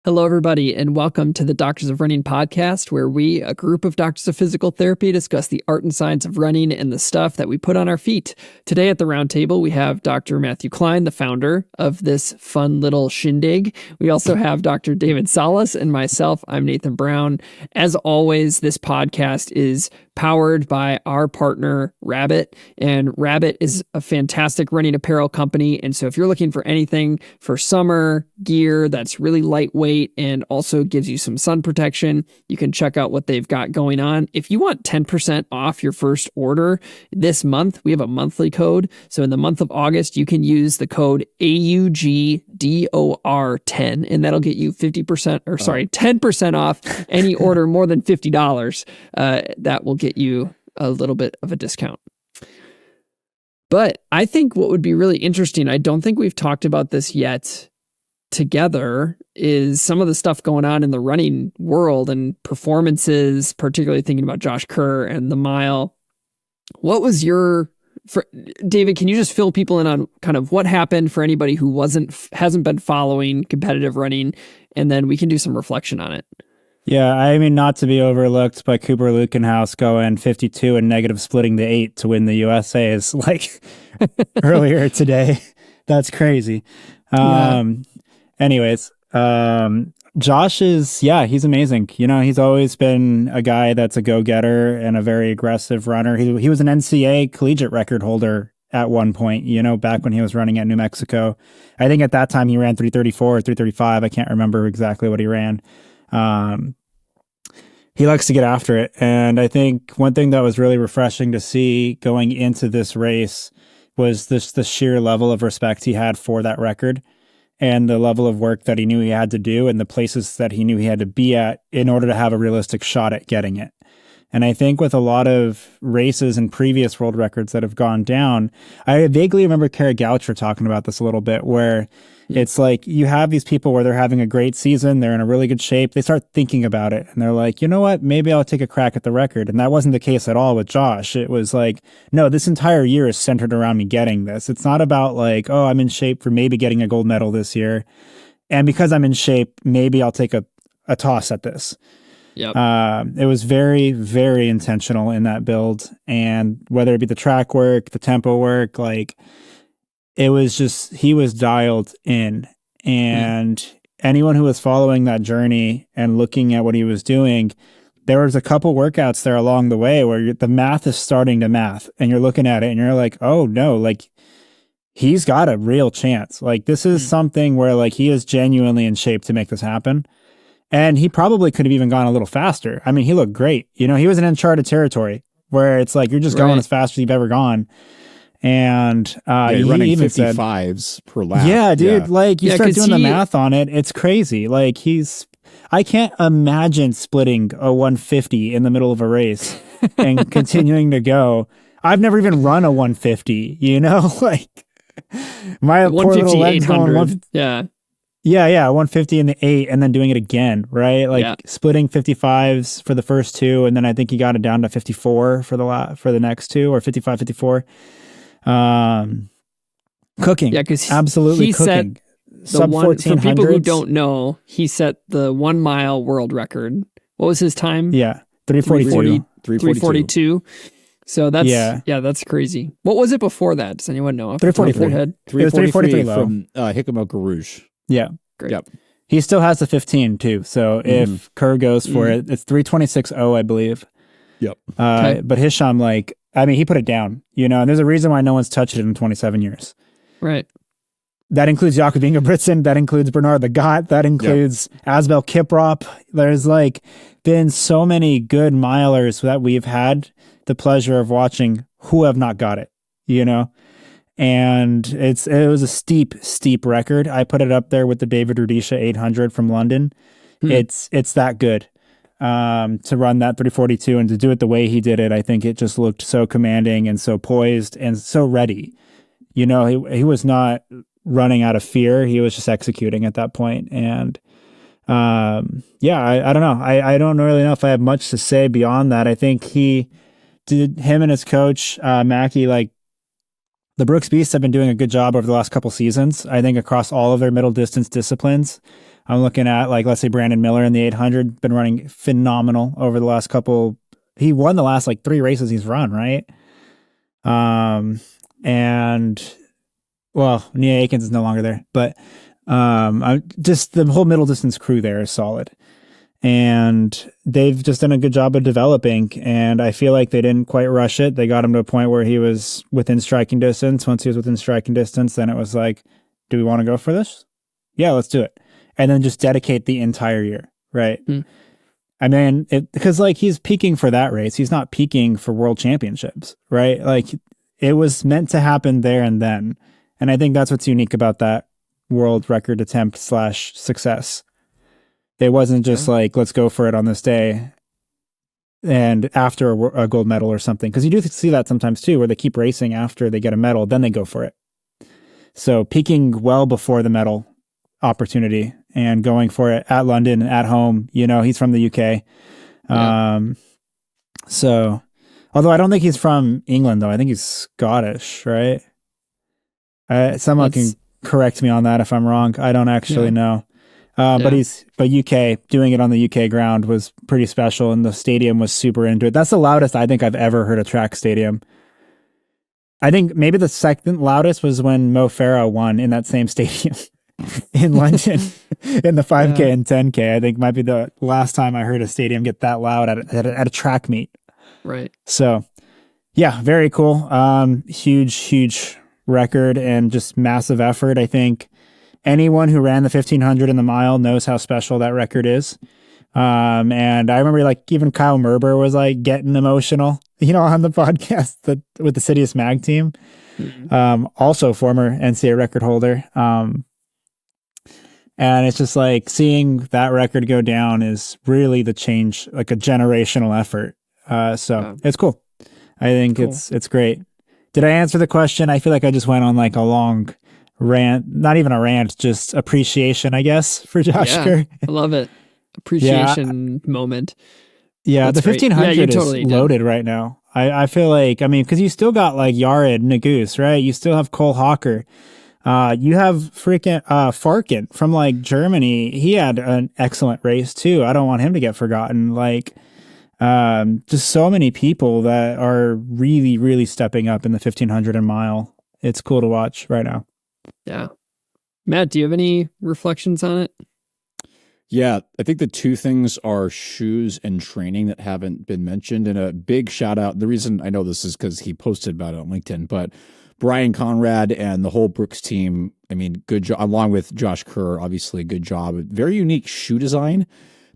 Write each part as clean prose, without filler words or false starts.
Hello, everybody, and welcome to the Doctors of Running podcast, where we, a group of doctors of physical therapy, discuss the art and science of running and the stuff that we put on our feet. Today at the round table, we have Dr. Matthew Klein, the founder of this fun little shindig. We also have Dr. David Salas and myself. I'm Nathan Brown. As always, this podcast is powered by our partner, Rabbit. And Rabbit is a fantastic running apparel company. And so if you're looking for anything for summer gear that's really lightweight and also gives you some sun protection, you can check out what they've got going on. If you want 10% off your first order this month, we have a monthly code. So in the month of August, you can use the code AUGDOR10, and that'll get you 10% off any order more than $50. That will get you a little bit of a discount. But I think what would be really interesting, I don't think we've talked about this yet together, is some of the stuff going on in the running world and performances, particularly thinking about Josh Kerr and the mile. What was David, can you just fill people in on kind of what happened for anybody who hasn't been following competitive running, and then we can do some reflection on it. Yeah, I mean, not to be overlooked, but Cooper Lukenhouse going 52 and negative splitting the 8 to win the USA is like earlier today. That's crazy. Anyways, Josh he's amazing. You know, he's always been a guy that's a go-getter and a very aggressive runner. He was an NCAA collegiate record holder at one point, you know, back when he was running at New Mexico. I think at that time he ran 334 or 335. I can't remember exactly what he ran. He likes to get after it. And I think one thing that was really refreshing to see going into this race was the sheer level of respect he had for that record and the level of work that he knew he had to do and the places that he knew he had to be at in order to have a realistic shot at getting it. And I think with a lot of races and previous world records that have gone down, I vaguely remember Kara Goucher talking about this a little bit, where it's like you have these people where they're having a great season, they're in a really good shape, they start thinking about it, and they're like, you know what, maybe I'll take a crack at the record. And that wasn't the case at all with Josh. It was like, no, this entire year is centered around me getting this. It's not about like, oh, I'm in shape for maybe getting a gold medal this year, and because I'm in shape, maybe I'll take a toss at this. Yep. It was very, very intentional in that build. And whether it be the track work, the tempo work, like it was just, he was dialed in. And anyone who was following that journey and looking at what he was doing, there was a couple workouts there along the way where the math is starting to math and you're looking at it and you're like, oh no, like he's got a real chance. Like this is something where like he is genuinely in shape to make this happen. And he probably could have even gone a little faster. I mean, he looked great. You know, he was in uncharted territory where it's like, you're just going as fast as you've ever gone. And you're running even 55s per lap. Yeah, dude, like you start doing the math on it. It's crazy. Like I can't imagine splitting a 150 in the middle of a race and continuing to go. I've never even run a 150, you know, like my 150, 800. Yeah, 150 in the 8 and then doing it again, right? Like splitting 55s for the first two, and then I think he got it down to 54 for the next two, or 55, 54. Cooking. Yeah, because absolutely he cooking. Sub 1400s. For people who don't know, he set the 1 mile world record. What was his time? Yeah, 342. 342. So that's crazy. What was it before that? Does anyone know? 343. 343 from Hikamo Garouge. Yeah. Great. Yep. He still has the 15 too. So if Kerr goes for it, it's 326.0, I believe. Yep. But Hisham, like, I mean, he put it down, you know, and there's a reason why no one's touched it in 27 years. Right. That includes Jakob Ingebrigtsen. That includes Bernard Lagat. That includes Asbel Kiprop. There's like been so many good milers that we've had the pleasure of watching who have not got it, you know? And it was a steep record. I put it up there with the David Rudisha 800 from London. It's that good to run that 342 and to do it the way he did it. I think it just looked so commanding and so poised and so ready. You know, he was not running out of fear. He was just executing at that point. And I don't know. I don't really know if I have much to say beyond that. I think him and his coach, Mackie, like, the Brooks Beasts have been doing a good job over the last couple seasons, I think, across all of their middle distance disciplines. I'm looking at, like, let's say Brandon Miller in the 800, been running phenomenal over the last couple. He won the last like 3 races he's run, right? And well, Nia Akins is no longer there, but just the whole middle distance crew there is solid. And they've just done a good job of developing. And I feel like they didn't quite rush it. They got him to a point where he was within striking distance. Once he was within striking distance, then it was like, do we want to go for this? Yeah, let's do it. And then just dedicate the entire year, right? Mm. I mean, because like he's peaking for that race. He's not peaking for world championships, right? Like it was meant to happen there and then. And I think that's what's unique about that world record attempt / success. It wasn't just like, let's go for it on this day and after a gold medal or something. Because you do see that sometimes too, where they keep racing after they get a medal, then they go for it. So peaking well before the medal opportunity and going for it at London, at home. You know, he's from the UK. So, although I don't think he's from England, though. I think he's Scottish, right? Someone can correct me on that if I'm wrong. I don't actually know. But UK, doing it on the UK ground was pretty special, and the stadium was super into it. That's the loudest I think I've ever heard a track stadium. I think maybe the second loudest was when Mo Farah won in that same stadium in London in the 5K and 10K. I think might be the last time I heard a stadium get that loud at a track meet. Right. So, yeah, very cool. Huge record and just massive effort. I think anyone who ran the 1500 in the mile knows how special that record is. And I remember like even Kyle Merber was like getting emotional, on the podcast with the Sidious Mag team. Mm-hmm. Also former NCAA record holder. And it's just like seeing that record go down is really the change, like a generational effort. So it's cool. I think it's great. Did I answer the question? I feel like I just went on like a long rant, not even a rant, just appreciation, I guess, for Josh Kerr. I love it. Appreciation moment. Yeah, that's the 1500 is loaded right now. I feel like, because you still got like Yared Nagus, right? You still have Cole Hawker. You have freaking Farkin from like Germany. He had an excellent race too. I don't want him to get forgotten. Like, just so many people that are really, really stepping up in the 1500 and mile. It's cool to watch right now. Yeah. Matt, do you have any reflections on it? Yeah, I think the two things are shoes and training that haven't been mentioned. And a big shout out. The reason I know this is because he posted about it on LinkedIn, but Brian Conrad and the whole Brooks team, good job, along with Josh Kerr, obviously good job. Very unique shoe design.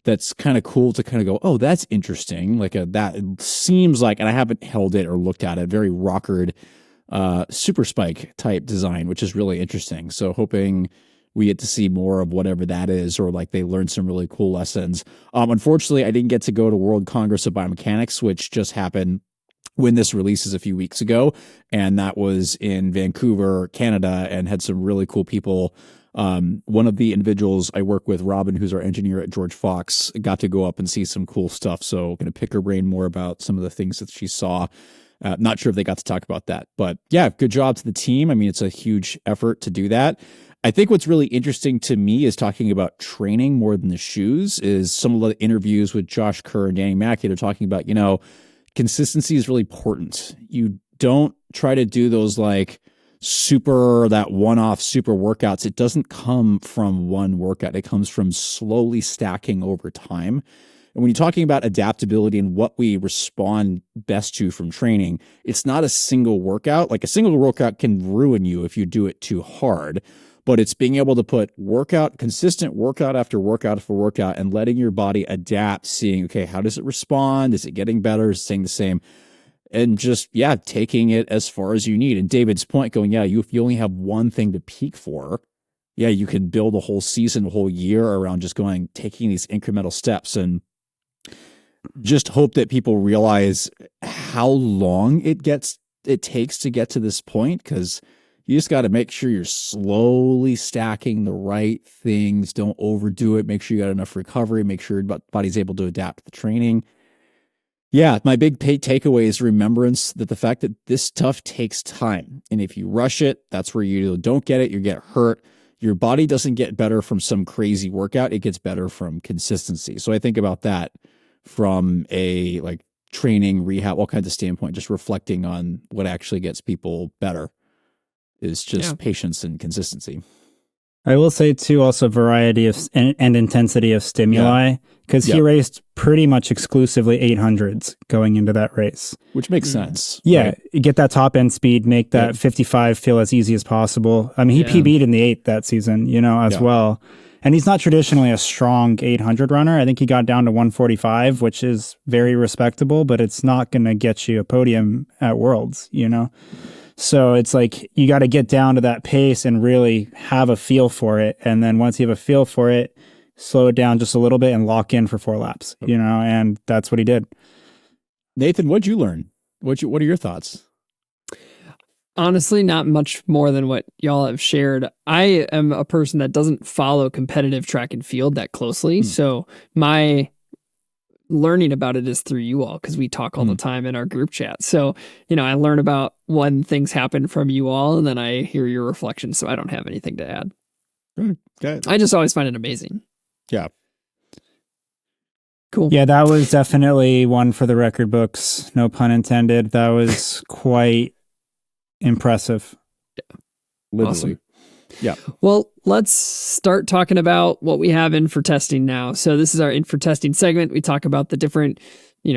That's kind of cool to kind of go, oh, that's interesting. Like that seems like, and I haven't held it or looked at it, very rockered, super spike type design, which is really interesting. So hoping we get to see more of whatever that is, or like they learned some really cool lessons. Unfortunately, I didn't get to go to World Congress of Biomechanics, which just happened when this releases a few weeks ago. And that was in Vancouver, Canada, and had some really cool people. One of the individuals I work with, Robin, who's our engineer at George Fox, got to go up and see some cool stuff. So I'm going to pick her brain more about some of the things that she saw. Not sure if they got to talk about that, but yeah, good job to the team. It's a huge effort to do that. I think what's really interesting to me is talking about training more than the shoes is some of the interviews with Josh Kerr and Danny Mackey. They're talking about, consistency is really important. You don't try to do those like that one-off super workouts. It doesn't come from one workout. It comes from slowly stacking over time. And when you're talking about adaptability and what we respond best to from training, it's not a single workout. Like a single workout can ruin you if you do it too hard, but it's being able to put consistent workout after workout after workout and letting your body adapt, seeing, okay, how does it respond? Is it getting better? Is it staying the same? And just, taking it as far as you need. And David's point going, if you only have one thing to peak for, you can build a whole season, a whole year around just taking these incremental steps, and just hope that people realize how long it takes to get to this point. Cause you just got to make sure you're slowly stacking the right things. Don't overdo it. Make sure you got enough recovery, make sure your body's able to adapt to the training. Yeah, my big takeaway is remembrance that the fact that this stuff takes time. And if you rush it, that's where you don't get it. You get hurt. your body doesn't get better from some crazy workout. It gets better from consistency. So I think about that from a like training, rehab, all kinds of standpoint, just reflecting on what actually gets people better is just patience and consistency. I will say too, also variety of and intensity of stimuli, because he raced pretty much exclusively 800s going into that race. Which makes sense. Yeah, right? Get that top end speed, make that 55 feel as easy as possible. I mean, he PB'd in the 8 that season, as well. And he's not traditionally a strong 800 runner. I think he got down to 145, which is very respectable, but it's not going to get you a podium at Worlds, So it's like you got to get down to that pace and really have a feel for it. And then once you have a feel for it, slow it down just a little bit and lock in for 4 laps, and that's what he did. Nathan, what'd you learn? What are your thoughts? Honestly, not much more than what y'all have shared. I am a person that doesn't follow competitive track and field that closely. So my learning about it is through you all, because we talk all the time in our group chat. So, I learn about when things happen from you all, and then I hear your reflections. So I don't have anything to add. Okay. I just always find it amazing. Yeah. Cool. Yeah, that was definitely one for the record books. No pun intended. That was quite impressive. Literally. Awesome. Yeah. Well, let's start talking about what we have in for testing now. So this is our in for testing segment. We talk about the different,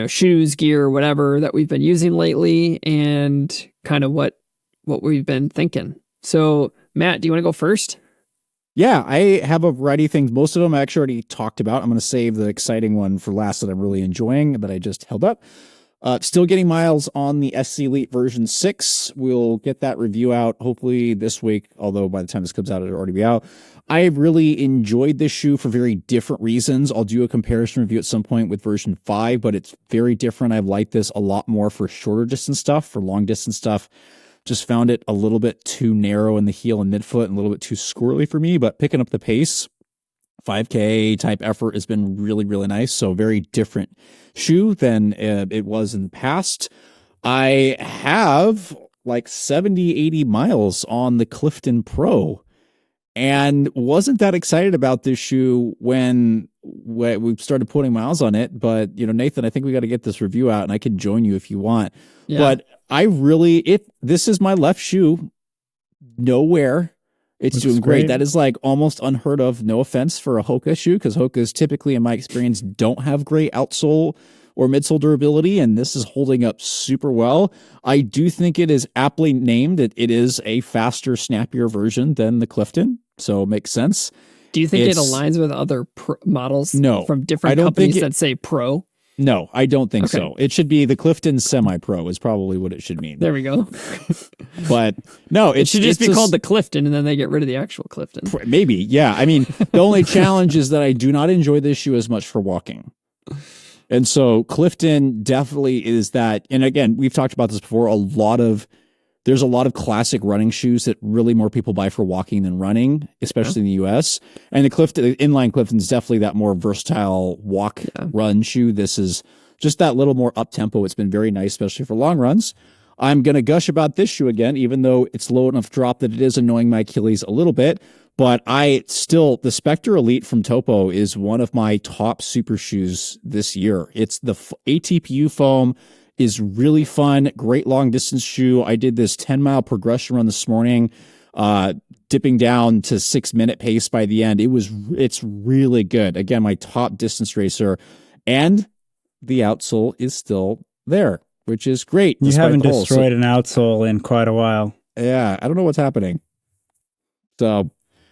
shoes, gear, whatever that we've been using lately, and kind of what we've been thinking. So Matt, do you want to go first? Yeah, I have a variety of things. Most of them I actually already talked about. I'm going to save the exciting one for last that I'm really enjoying that I just held up. Still getting miles on the SC Elite version 6. We'll get that review out hopefully this week, although by the time this comes out, it'll already be out. I really enjoyed this shoe for very different reasons. I'll do a comparison review at some point with version 5, but it's very different. I've liked this a lot more for shorter distance stuff. For long distance stuff, just found it a little bit too narrow in the heel and midfoot and a little bit too squirrely for me, but picking up the pace, 5K type effort has been really, really nice. So very different shoe than it was in the past. I have like 70, 80 miles on the Clifton Pro and wasn't that excited about this shoe when we started putting miles on it. But, Nathan, I think we got to get this review out and I can join you if you want. Yeah. But I really, this is my left shoe, nowhere. It's doing great. That is like almost unheard of. No offense for a Hoka shoe, because Hokas typically, in my experience, don't have great outsole or midsole durability, and this is holding up super well. I do think it is aptly named. It is a faster, snappier version than the Clifton, so it makes sense. Do you think it aligns with other models from different companies that say Pro? No, I don't think so. It should be the Clifton Semi-Pro is probably what it should mean. There we go. But no, it should just be called the Clifton, and then they get rid of the actual Clifton. Maybe, yeah. I mean, the only challenge is that I do not enjoy this shoe as much for walking. And so Clifton definitely is that. And again, we've talked about this before. There's a lot of classic running shoes that really more people buy for walking than running, especially in the US. And the inline Clifton is definitely that more versatile run shoe. This is just that little more up tempo. It's been very nice, especially for long runs. I'm going to gush about this shoe again, even though it's low enough drop that it is annoying my Achilles a little bit. But the Spectre Elite from Topo is one of my top super shoes this year. It's the ATPU foam is really fun, great long distance shoe. I did this 10-mile progression run this morning, dipping down to 6-minute pace by the end. It's really good. Again, my top distance racer, and the outsole is still there, which is great. You haven't destroyed an outsole in quite a while. Yeah, I don't know what's happening. So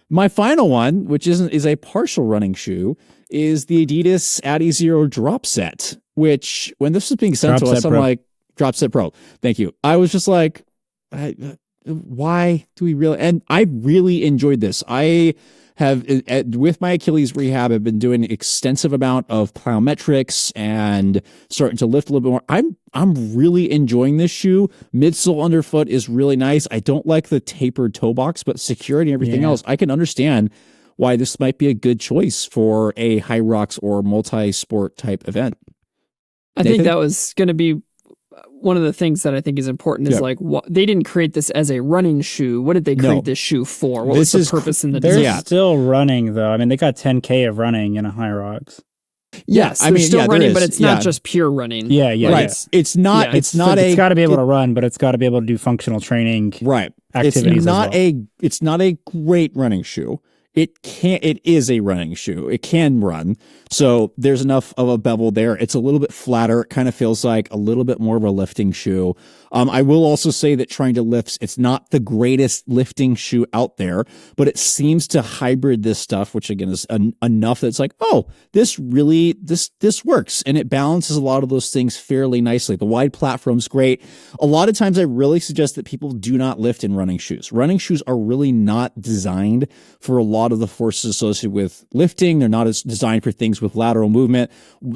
my final one, which is a partial running shoe, is the Adidas Adizero drop set, which when this was being sent to us, I'm like, drop set Pro. Thank you. I was just like, why do we really? And I really enjoyed this. I have, with my Achilles rehab, I've been doing an extensive amount of plyometrics and starting to lift a little bit more. I'm really enjoying this shoe. Midsole underfoot is really nice. I don't like the tapered toe box, but security and everything else, I can understand why this might be a good choice for a high rocks or multi-sport type event. I think that was going to be one of the things that I think is important is like they didn't create this as a running shoe. What did they create this shoe for? What was the purpose in the design? They're still running though. I mean, they got 10K of running in a High Rocks. Yes, they're still running, but it's not just pure running. Yeah. It's not. It's not It's got to be able to run, but it's got to be able to do functional training. Right. Activities. It's not a great running shoe. It is a running shoe. It can run. So there's enough of a bevel there. It's a little bit flatter. It kind of feels like a little bit more of a lifting shoe. I will also say that trying to lift, it's not the greatest lifting shoe out there, but it seems to hybrid this stuff, which again is enough that it's like, oh, this works. And it balances a lot of those things fairly nicely. The wide platform's great. A lot of times I really suggest that people do not lift in running shoes. Running shoes are really not designed for a lot of the forces associated with lifting. They're not as designed for things with lateral movement.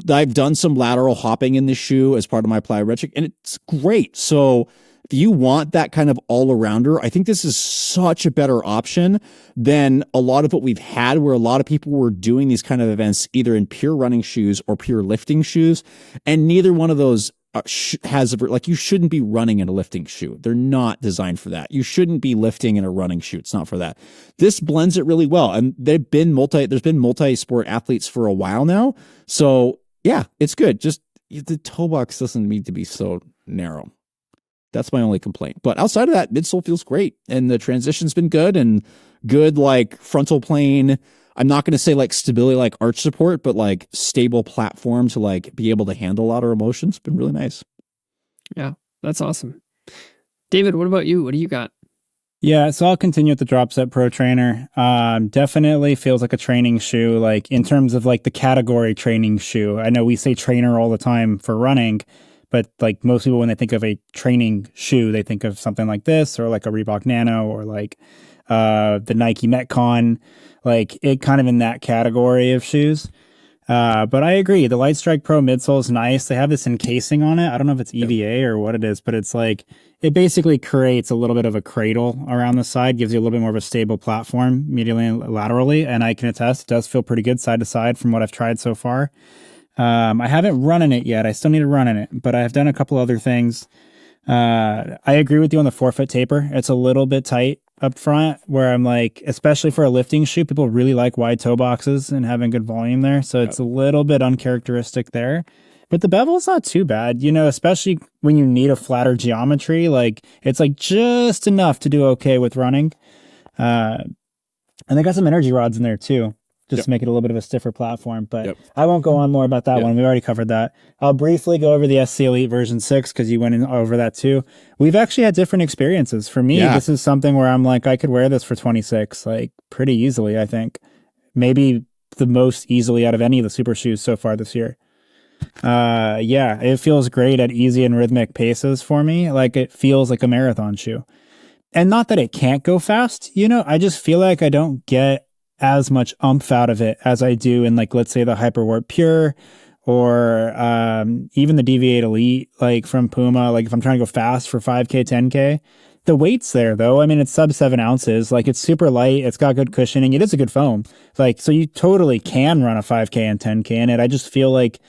I've done some lateral hopping in this shoe as part of my plyometric, and it's great. So if you want that kind of all-arounder, I think this is such a better option than a lot of what we've had, where a lot of people were doing these kind of events either in pure running shoes or pure lifting shoes, and neither one of those you shouldn't be running in a lifting shoe. They're not designed for that. You shouldn't be lifting in a running shoe. It's not for that. This blends it really well. And there's been multi-sport athletes for a while now. So yeah, it's good. Just the toe box doesn't need to be so narrow. That's my only complaint. But outside of that, midsole feels great. And the transition's been good, and good like frontal plane. I'm not going to say like stability, like arch support, but like stable platform to like be able to handle a lot of emotions. Been really nice. Yeah, that's awesome. David, what about you? What do you got? Yeah, so I'll continue with the Drop Set Pro Trainer. Definitely feels like a training shoe, like in terms of like the category training shoe. I know we say trainer all the time for running, but like most people, when they think of a training shoe, they think of something like this, or like a Reebok Nano, or like the Nike Metcon, like it kind of in that category of shoes. But I agree. The Light Strike Pro midsole is nice. They have this encasing on it. I don't know if it's EVA or what it is, but it's like, it basically creates a little bit of a cradle around the side, gives you a little bit more of a stable platform medially and laterally. And I can attest, it does feel pretty good side to side from what I've tried so far. I haven't run in it yet. I still need to run in it, but I have done a couple other things. I agree with you on the forefoot taper. It's a little bit tight up front, where I'm like, especially for a lifting shoe, people really like wide toe boxes and having good volume there. So it's a little bit uncharacteristic there. But the bevel's not too bad, you know, especially when you need a flatter geometry. Like, it's like just enough to do okay with running. And they got some energy rods in there too, just to make it a little bit of a stiffer platform. But I won't go on more about that one. We already covered that. I'll briefly go over the SC Elite version 6, because you went in over that too. We've actually had different experiences. For me, this is something where I'm like, I could wear this for 26, like pretty easily, I think. Maybe the most easily out of any of the super shoes so far this year. It feels great at easy and rhythmic paces for me. Like, it feels like a marathon shoe. And not that it can't go fast, you know, I just feel like I don't get as much oomph out of it as I do in, like, let's say the Hyperwarp Pure, or even the Deviate Elite, like from Puma. Like, if I'm trying to go fast for 5K, 10K, the weight's there though. I mean, it's sub 7 ounces. Like, it's super light. It's got good cushioning. It is a good foam. Like, so you totally can run a 5K and 10K in it. I just feel like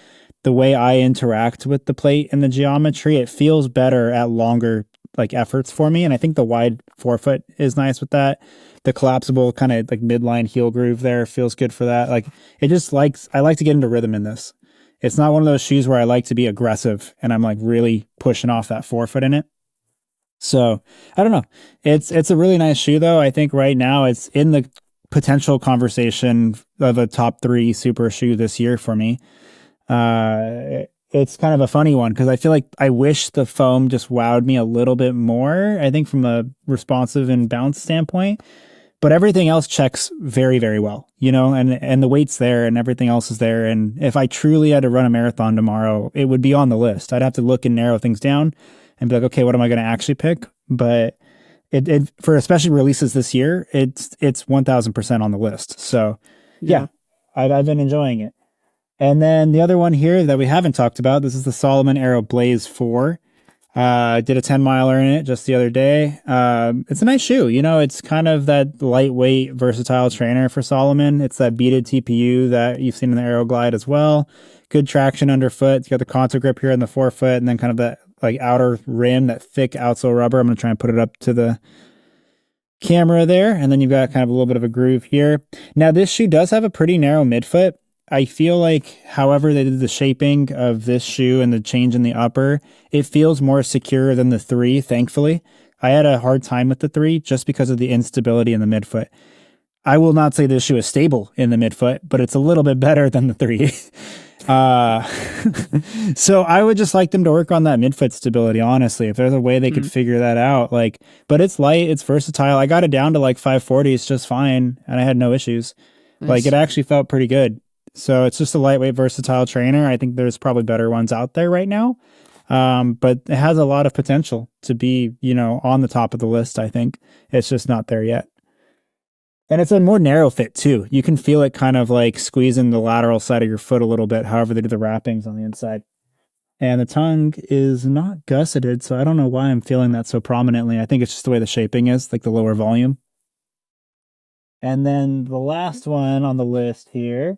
the way I interact with the plate and the geometry, it feels better at longer like efforts for me. And I think the wide forefoot is nice with that. The collapsible kind of like midline heel groove there feels good for that. Like, it just I like to get into rhythm in this. It's not one of those shoes where I like to be aggressive and I'm like really pushing off that forefoot in it. So I don't know. It's a really nice shoe though. I think right now it's in the potential conversation of a top 3 super shoe this year for me. It's kind of a funny one, because I feel like I wish the foam just wowed me a little bit more, I think, from a responsive and bounce standpoint. But everything else checks very, very well, you know, and the weight's there and everything else is there. And if I truly had to run a marathon tomorrow, it would be on the list. I'd have to look and narrow things down and be like, okay, what am I going to actually pick? But it for especially releases this year, it's 1000% on the list. So yeah, I've been enjoying it. And then the other one here that we haven't talked about, this is the Salomon Aero Blaze 4. Did a 10-miler in it just the other day. It's a nice shoe. You know, it's kind of that lightweight, versatile trainer for Salomon. It's that beaded TPU that you've seen in the Aero Glide as well. Good traction underfoot. You got the contour grip here in the forefoot, and then kind of that like outer rim, that thick outsole rubber. I'm going to try and put it up to the camera there. And then you've got kind of a little bit of a groove here. Now this shoe does have a pretty narrow midfoot. I feel like, however they did the shaping of this shoe and the change in the upper, it feels more secure than the 3, thankfully. I had a hard time with the 3 just because of the instability in the midfoot. I will not say this shoe is stable in the midfoot, but it's a little bit better than the 3. So I would just like them to work on that midfoot stability, honestly, if there's a way they could figure that out. Like, but it's light, it's versatile. I got it down to like 540, it's just fine, and I had no issues. Nice. Like, it actually felt pretty good. So it's just a lightweight, versatile trainer. I think there's probably better ones out there right now. But it has a lot of potential to be, on the top of the list, I think. It's just not there yet. And it's a more narrow fit too. You can feel it kind of like squeezing the lateral side of your foot a little bit, however they do the wrappings on the inside. And the tongue is not gusseted, so I don't know why I'm feeling that so prominently. I think it's just the way the shaping is, like the lower volume. And then the last one on the list here,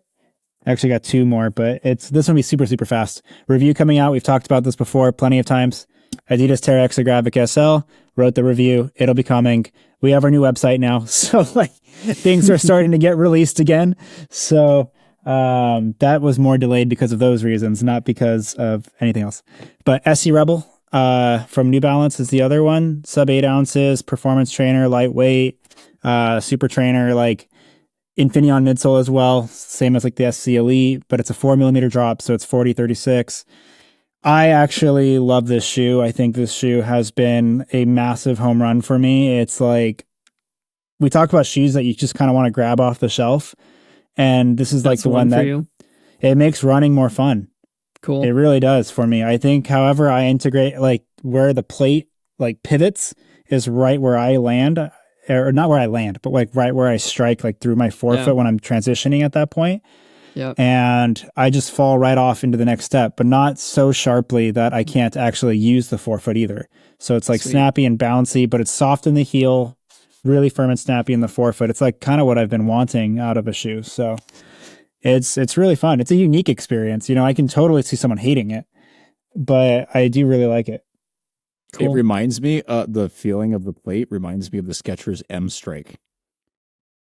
I actually got 2 more, but this one will be super, super fast. Review coming out. We've talked about this before plenty of times. Adidas Terra Exagravic SL, wrote the review. It'll be coming. We have our new website now. So like things are starting to get released again. So that was more delayed because of those reasons, not because of anything else. But SC Rebel from New Balance is the other one. Sub 8 ounces, performance trainer, lightweight, super trainer, like Infineon midsole as well, same as like the SC Elite, but it's a 4mm drop, so it's 40-36. I actually love this shoe. I think this shoe has been a massive home run for me. It's like, we talk about shoes that you just kind of want to grab off the shelf, and this is like the one that it makes running more fun. Cool. It really does for me. I think, however, I integrate like where the plate like pivots is right where I land. Or not where I land, but like right where I strike, like through my forefoot when I'm transitioning at that point. Yeah. And I just fall right off into the next step, but not so sharply that I can't actually use the forefoot either. So it's like snappy and bouncy, but it's soft in the heel, really firm and snappy in the forefoot. It's like kind of what I've been wanting out of a shoe. So it's really fun. It's a unique experience. I can totally see someone hating it, but I do really like it. Cool. It reminds me, the feeling of the plate reminds me of the Skechers M Strike.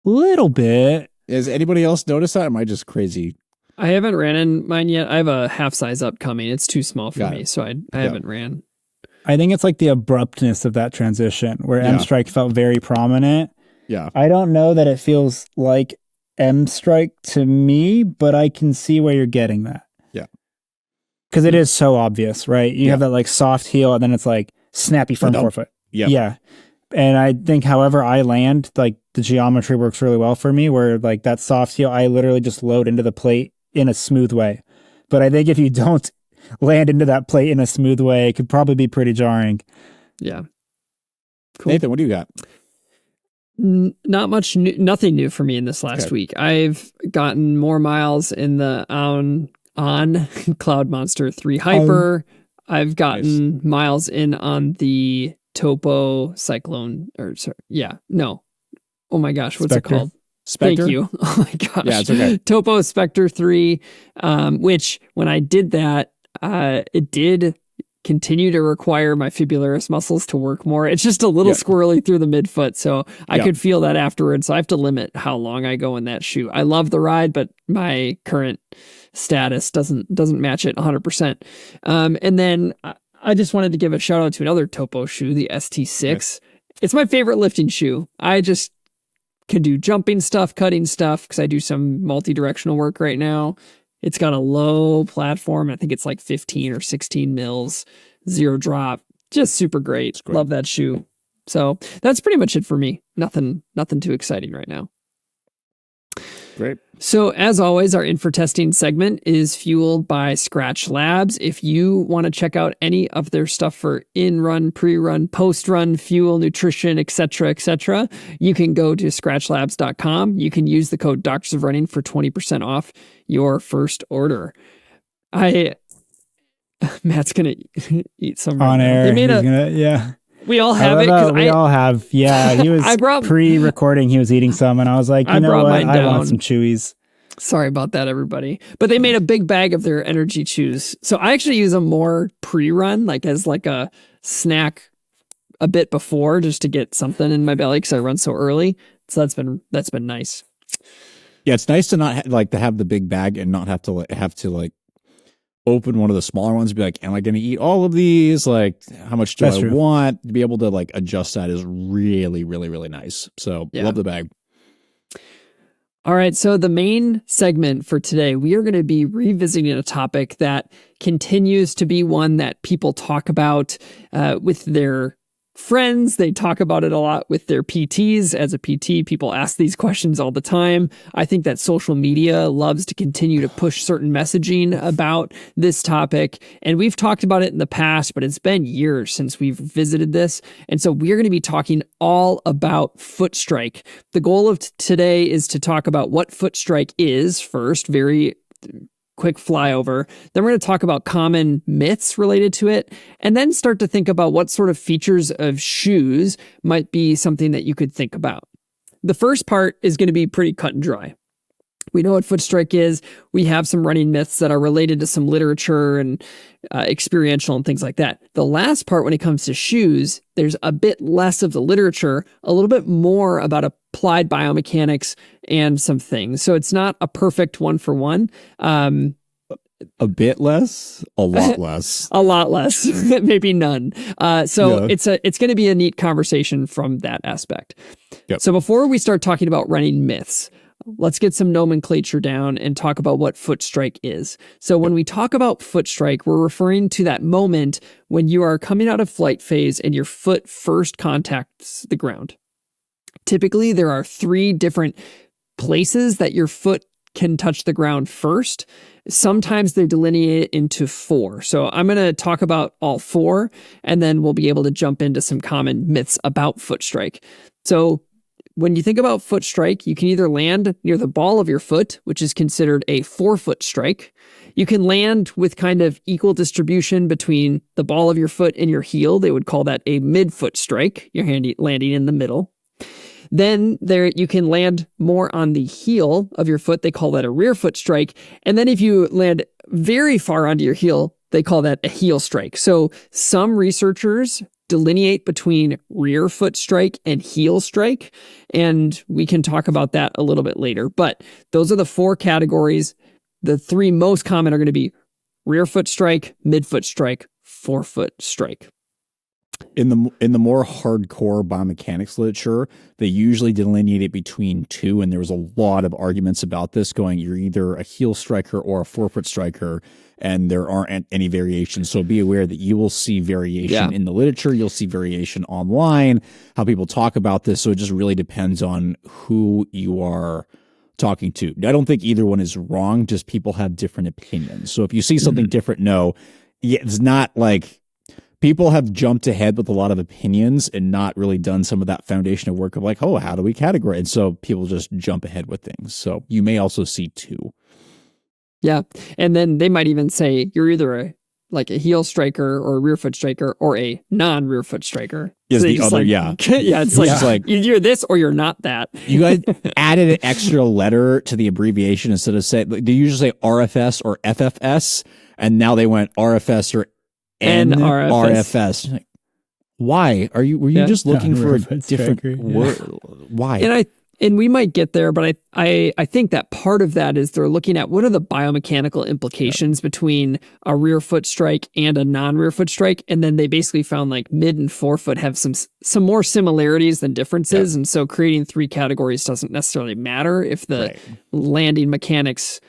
Little bit. Has anybody else noticed that? Or am I just crazy? I haven't ran in mine yet. I have a half size upcoming. It's too small for me, so I haven't ran. I think it's like the abruptness of that transition where M Strike felt very prominent. Yeah. I don't know that it feels like M Strike to me, but I can see where you're getting that. Yeah. Because it is so obvious, right? You have that like soft heel, and then it's like snappy front forefoot. Yeah. And I think, however I land, like the geometry works really well for me, where like that soft heel, I literally just load into the plate in a smooth way. But I think if you don't land into that plate in a smooth way, it could probably be pretty jarring. Yeah. Cool. Nathan, what do you got? Not much new, nothing new for me in this last week. I've gotten more miles in the on Cloud Monster 3 Hyper. I've gotten miles in on the Topo Cyclone, oh my gosh, what's Spectre? It called? Spectre? Thank you. Oh my gosh. Yeah, it's okay. Topo Spectre 3, which when I did that, it did continue to require my fibularis muscles to work more. It's just a little squirrely through the midfoot, so I could feel that afterwards. So I have to limit how long I go in that shoe. I love the ride, but my current status doesn't match it 100%. And then I just wanted to give a shout out to another Topo shoe, the ST6. Yes. It's my favorite lifting shoe. I just can do jumping stuff, cutting stuff, because I do some multi-directional work right now. It's got a low platform. I think it's like 15 or 16 mils, 0 drop. Just super great. Love that shoe. So that's pretty much it for me. Nothing too exciting right now. Great. So as always, our Info Testing segment is fueled by Skratch Labs. If you want to check out any of their stuff for in-run, pre-run, post-run, fuel, nutrition, etc., you can go to skratchlabs.com. You can use the code Doctors of Running for 20% off your first order. Matt's going to eat some on air. We all have it. We all have. Yeah, he was pre-recording. He was eating some, and I was like, you know what? I want some chewies. Sorry about that, everybody. But they made a big bag of their energy chews. So I actually use them more pre-run, like as like a snack a bit before, just to get something in my belly because I run so early. So that's been nice. Yeah, it's nice to not to have the big bag and not have to open one of the smaller ones and be like, am I going to eat all of these? Like, how much do I want? To be able to like adjust that is really, really, really nice. So love the bag. All right, so the main segment for today, we are going to be revisiting a topic that continues to be one that people talk about with their friends. They talk about it a lot with their PTs. As a PT, people ask these questions all the time. I think that social media loves to continue to push certain messaging about this topic. And we've talked about it in the past, but it's been years since we've visited this. And so we're going to be talking all about footstrike. The goal of today is to talk about what footstrike is first, very quick flyover. Then we're going to talk about common myths related to it, and then start to think about what sort of features of shoes might be something that you could think about. The first part is going to be pretty cut and dry. We know what footstrike is. We have some running myths that are related to some literature and experiential and things like that. The last part, when it comes to shoes, there's a bit less of the literature, a little bit more about applied biomechanics and some things. So it's not a perfect one for one. A bit less, a lot less, a lot less, maybe none. It's going to be a neat conversation from that aspect. Yep. So before we start talking about running myths, let's get some nomenclature down and talk about what footstrike is. So when we talk about footstrike, we're referring to that moment when you are coming out of flight phase and your foot first contacts the ground. Typically, there are 3 different places that your foot can touch the ground first. Sometimes they delineate it into 4. So I'm going to talk about all 4, and then we'll be able to jump into some common myths about footstrike. So when you think about footstrike, you can either land near the ball of your foot, which is considered a forefoot strike. You can land with kind of equal distribution between the ball of your foot and your heel. They would call that a midfoot strike. You're landing in the middle. Then you can land more on the heel of your foot. They call that a rear foot strike. And then if you land very far onto your heel, they call that a heel strike. So some researchers delineate between rear foot strike and heel strike, and we can talk about that a little bit later. But those are the 4 categories. The 3 most common are going to be rear foot strike, midfoot strike, forefoot strike. In the more hardcore biomechanics literature, they usually delineate it between 2, and there was a lot of arguments about this, going you're either a heel striker or a forefoot striker, and there aren't any variations. So be aware that you will see variation in the literature, you'll see variation online, how people talk about this. So it just really depends on who you are talking to. I don't think either one is wrong, just people have different opinions. So if you see something different, it's not like people have jumped ahead with a lot of opinions and not really done some of that foundation of work of like, how do we categorize? And so people just jump ahead with things. So you may also see 2. Yeah. And then they might even say you're either a heel striker or a rear foot striker or a non-rear foot striker. Is so the other, yeah. Yeah, it's like you're this or you're not that. You guys added an extra letter to the abbreviation instead of they usually say RFS or FFS, and now they went RFS or NRFS. Why? Were you just looking for a different word? Why? And we might get there, but I think that part of that is they're looking at what are the biomechanical implications between a rear foot strike and a non-rear foot strike, and then they basically found like mid and forefoot have some more similarities than differences, and so creating 3 categories doesn't necessarily matter if the landing mechanics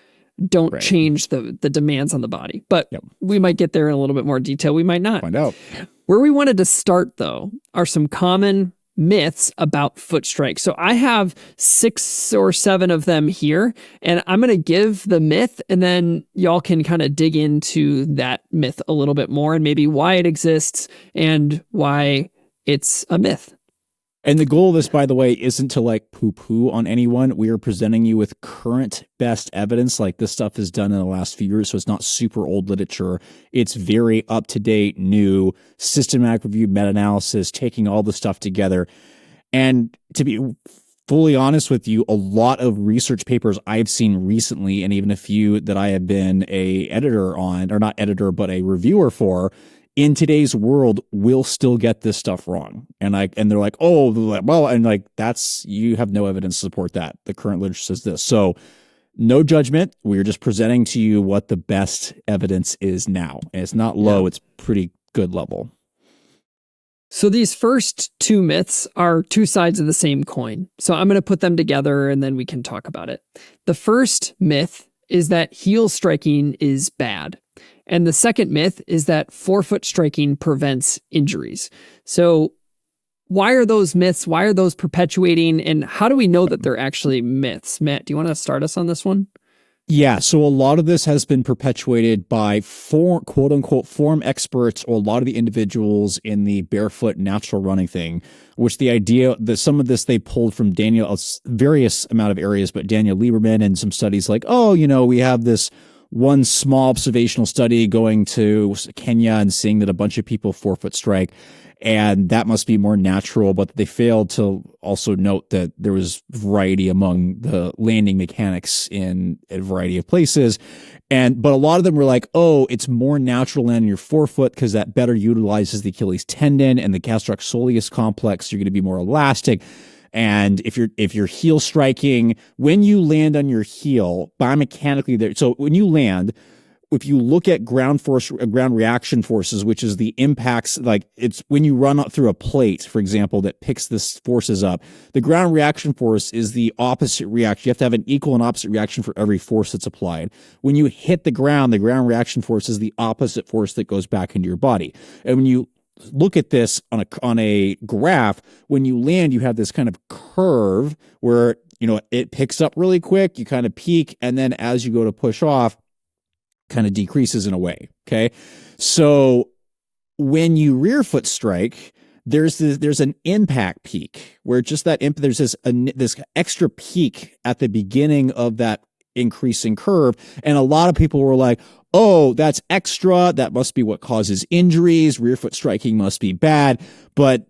don't change the demands on the body. But we might get there in a little bit more detail. We might not. Find out. Where we wanted to start, though, are some common myths about footstrike. So I have 6 or 7 of them here, and I'm going to give the myth, and then y'all can kind of dig into that myth a little bit more and maybe why it exists and why it's a myth. And the goal of this, by the way, isn't to like poo-poo on anyone. We are presenting you with current best evidence. Like this stuff is done in the last few years, so it's not super old literature. It's very up-to-date, new, systematic review, meta-analysis, taking all the stuff together. And to be fully honest with you, a lot of research papers I've seen recently, and even a few that I have been a editor on, or not editor, but a reviewer for, in today's world will still get this stuff wrong. And they're like, oh, well, and like, you have no evidence to support that. The current literature says this. So no judgment. We're just presenting to you what the best evidence is now. And it's not low. It's pretty good level. So these first two myths are two sides of the same coin. So I'm going to put them together and then we can talk about it. The first myth is that heel striking is bad. And the second myth is that forefoot striking prevents injuries. So why are those myths? Why are those perpetuating? And how do we know that they're actually myths? Matt, do you want to start us on this one? Yeah, so a lot of this has been perpetuated by quote unquote form experts, or a lot of the individuals in the barefoot natural running thing, which the idea that some of this they pulled from various amount of areas, but Daniel Lieberman and some studies like, oh, we have this one small observational study going to Kenya and seeing that a bunch of people forefoot strike, and that must be more natural. But they failed to also note that there was variety among the landing mechanics in a variety of places. But a lot of them were like, oh, it's more natural to land on your forefoot because that better utilizes the Achilles tendon and the gastrocsoleus complex. You're going to be more elastic. And if you're heel striking, when you land on your heel, biomechanically there. So when you land, if you look at ground reaction forces, which is the impacts, like it's when you run through a plate, for example, that picks this forces up, the ground reaction force is the opposite reaction. You have to have an equal and opposite reaction for every force that's applied. When you hit the ground reaction force is the opposite force that goes back into your body. And when you look at this on a graph, when you land, you have this kind of curve where, it picks up really quick, you kind of peak, and then as you go to push off, kind of decreases in a way. Okay. So when you rear foot strike, there's an impact peak where just that there's this extra peak at the beginning of that increasing curve. And a lot of people were like, oh, that's extra. That must be what causes injuries. Rear foot striking must be bad. But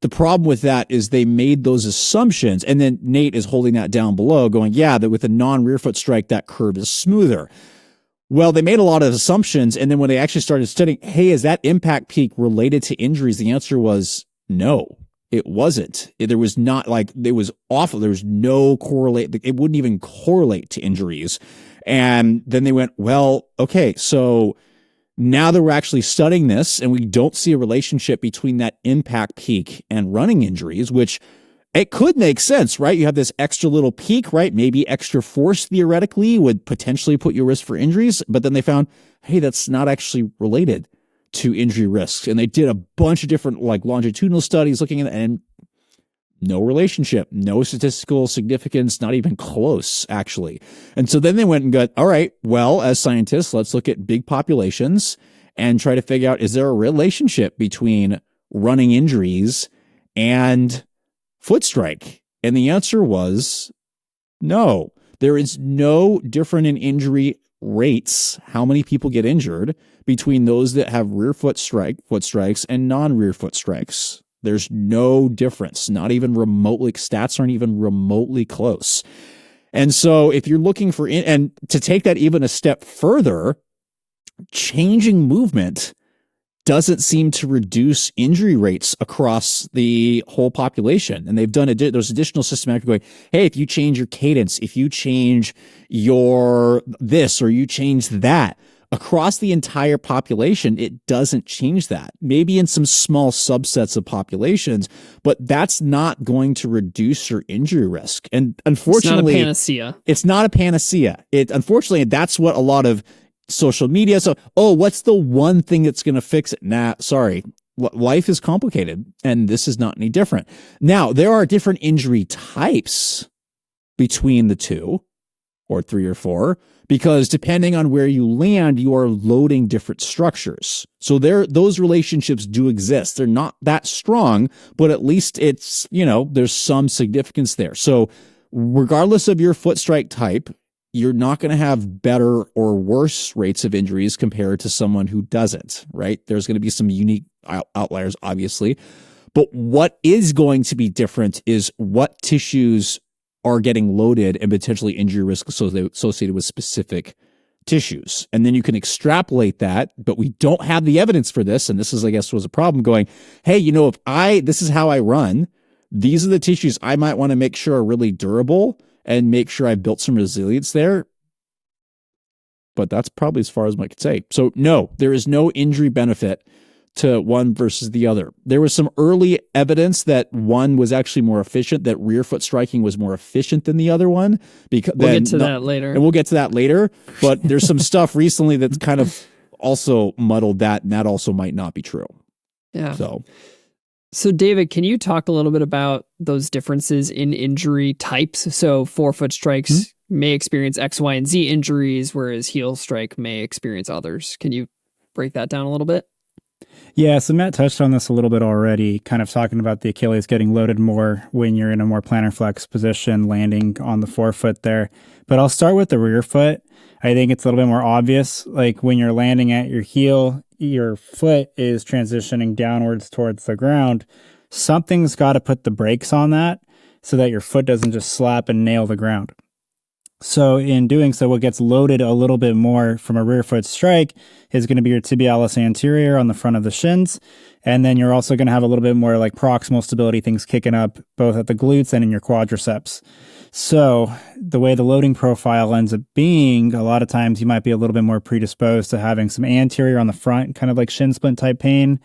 the problem with that is they made those assumptions. And then Nate is holding that down below going, yeah, that with a non-rear foot strike, that curve is smoother. Well, they made a lot of assumptions. And then when they actually started studying, hey, is that impact peak related to injuries? The answer was no, it wasn't. There was not it was awful. There was no correlate. It wouldn't even correlate to injuries. And then they went, well, okay, so now that we're actually studying this and we don't see a relationship between that impact peak and running injuries, which it could make sense, right? You have this extra little peak, right? Maybe extra force theoretically would potentially put you at risk for injuries. But then they found, hey, that's not actually related to injury risks. And they did a bunch of different longitudinal studies looking at it, and no relationship, no statistical significance, not even close, actually. And so then they went and got, all right, well, as scientists, let's look at big populations and try to figure out, is there a relationship between running injuries and foot strike? And the answer was no. There is no difference in injury rates, how many people get injured, between those that have rear foot strikes and non-rear foot strikes. There's no difference, not even remotely. Stats aren't even remotely close. And so if you're looking for, and to take that even a step further, changing movement doesn't seem to reduce injury rates across the whole population. And they've done those additional systematic going, hey, if you change your cadence, if you change your this or you change that, across the entire population, it doesn't change that. Maybe in some small subsets of populations, but that's not going to reduce your injury risk. And unfortunately, it's not a panacea. Unfortunately, that's what a lot of social media. So, what's the one thing that's going to fix it? Nah, sorry. Life is complicated, and this is not any different. Now, there are different injury types between the two, or three or four, because depending on where you land, you are loading different structures. So those relationships do exist. They're not that strong, but at least it's, there's some significance there. So regardless of your foot strike type, you're not going to have better or worse rates of injuries compared to someone who doesn't, right? There's going to be some unique outliers, obviously. But what is going to be different is what tissues are getting loaded and potentially injury risk associated with specific tissues. And then you can extrapolate that, but we don't have the evidence for this. And this is, I guess, was a problem going, hey, this is how I run. These are the tissues I might want to make sure are really durable and make sure I've built some resilience there. But that's probably as far as I could say. So no, there is no injury benefit to one versus the other. There was some early evidence that one was actually more efficient, that rear foot striking was more efficient than the other one. We'll get to that later. And we'll get to that later. But there's some stuff recently that's kind of also muddled that, and that also might not be true. Yeah. So David, can you talk a little bit about those differences in injury types? So forefoot strikes may experience X, Y, and Z injuries, whereas heel strike may experience others. Can you break that down a little bit? Yeah, so Matt touched on this a little bit already, kind of talking about the Achilles getting loaded more when you're in a more plantar flex position, landing on the forefoot there. But I'll start with the rear foot. I think it's a little bit more obvious. Like when you're landing at your heel, your foot is transitioning downwards towards the ground. Something's got to put the brakes on that so that your foot doesn't just slap and nail the ground. So in doing so, what gets loaded a little bit more from a rear foot strike is going to be your tibialis anterior on the front of the shins. And then you're also going to have a little bit more like proximal stability, things kicking up both at the glutes and in your quadriceps. So the way the loading profile ends up being, a lot of times you might be a little bit more predisposed to having some anterior on the front, kind of like shin splint type pain.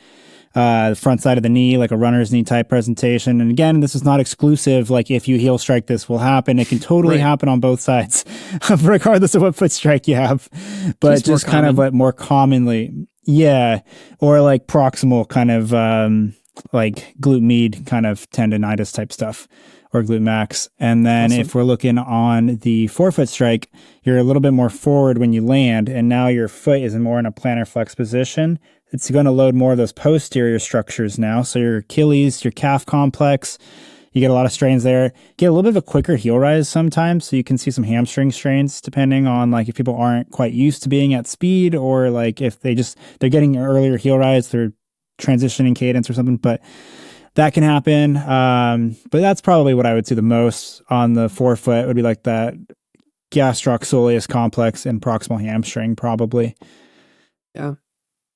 The front side of the knee, like a runner's knee type presentation. And again, this is not exclusive. Like if you heel strike, this will happen. It can totally happen on both sides, regardless of what foot strike you have. But just kind of like more commonly, or like proximal kind of like glute med kind of tendonitis type stuff, or glute max. And then if we're looking on the forefoot strike, you're a little bit more forward when you land, and now your foot is more in a plantar flex position. It's going to load more of those posterior structures now. So your Achilles, your calf complex, you get a lot of strains there. Get a little bit of a quicker heel rise sometimes. So you can see some hamstring strains depending on like if people aren't quite used to being at speed, or like if they're getting an earlier heel rise, they're transitioning cadence or something, but that can happen. But that's probably what I would see the most on the forefoot would be like that gastroc-soleus complex and proximal hamstring probably. Yeah.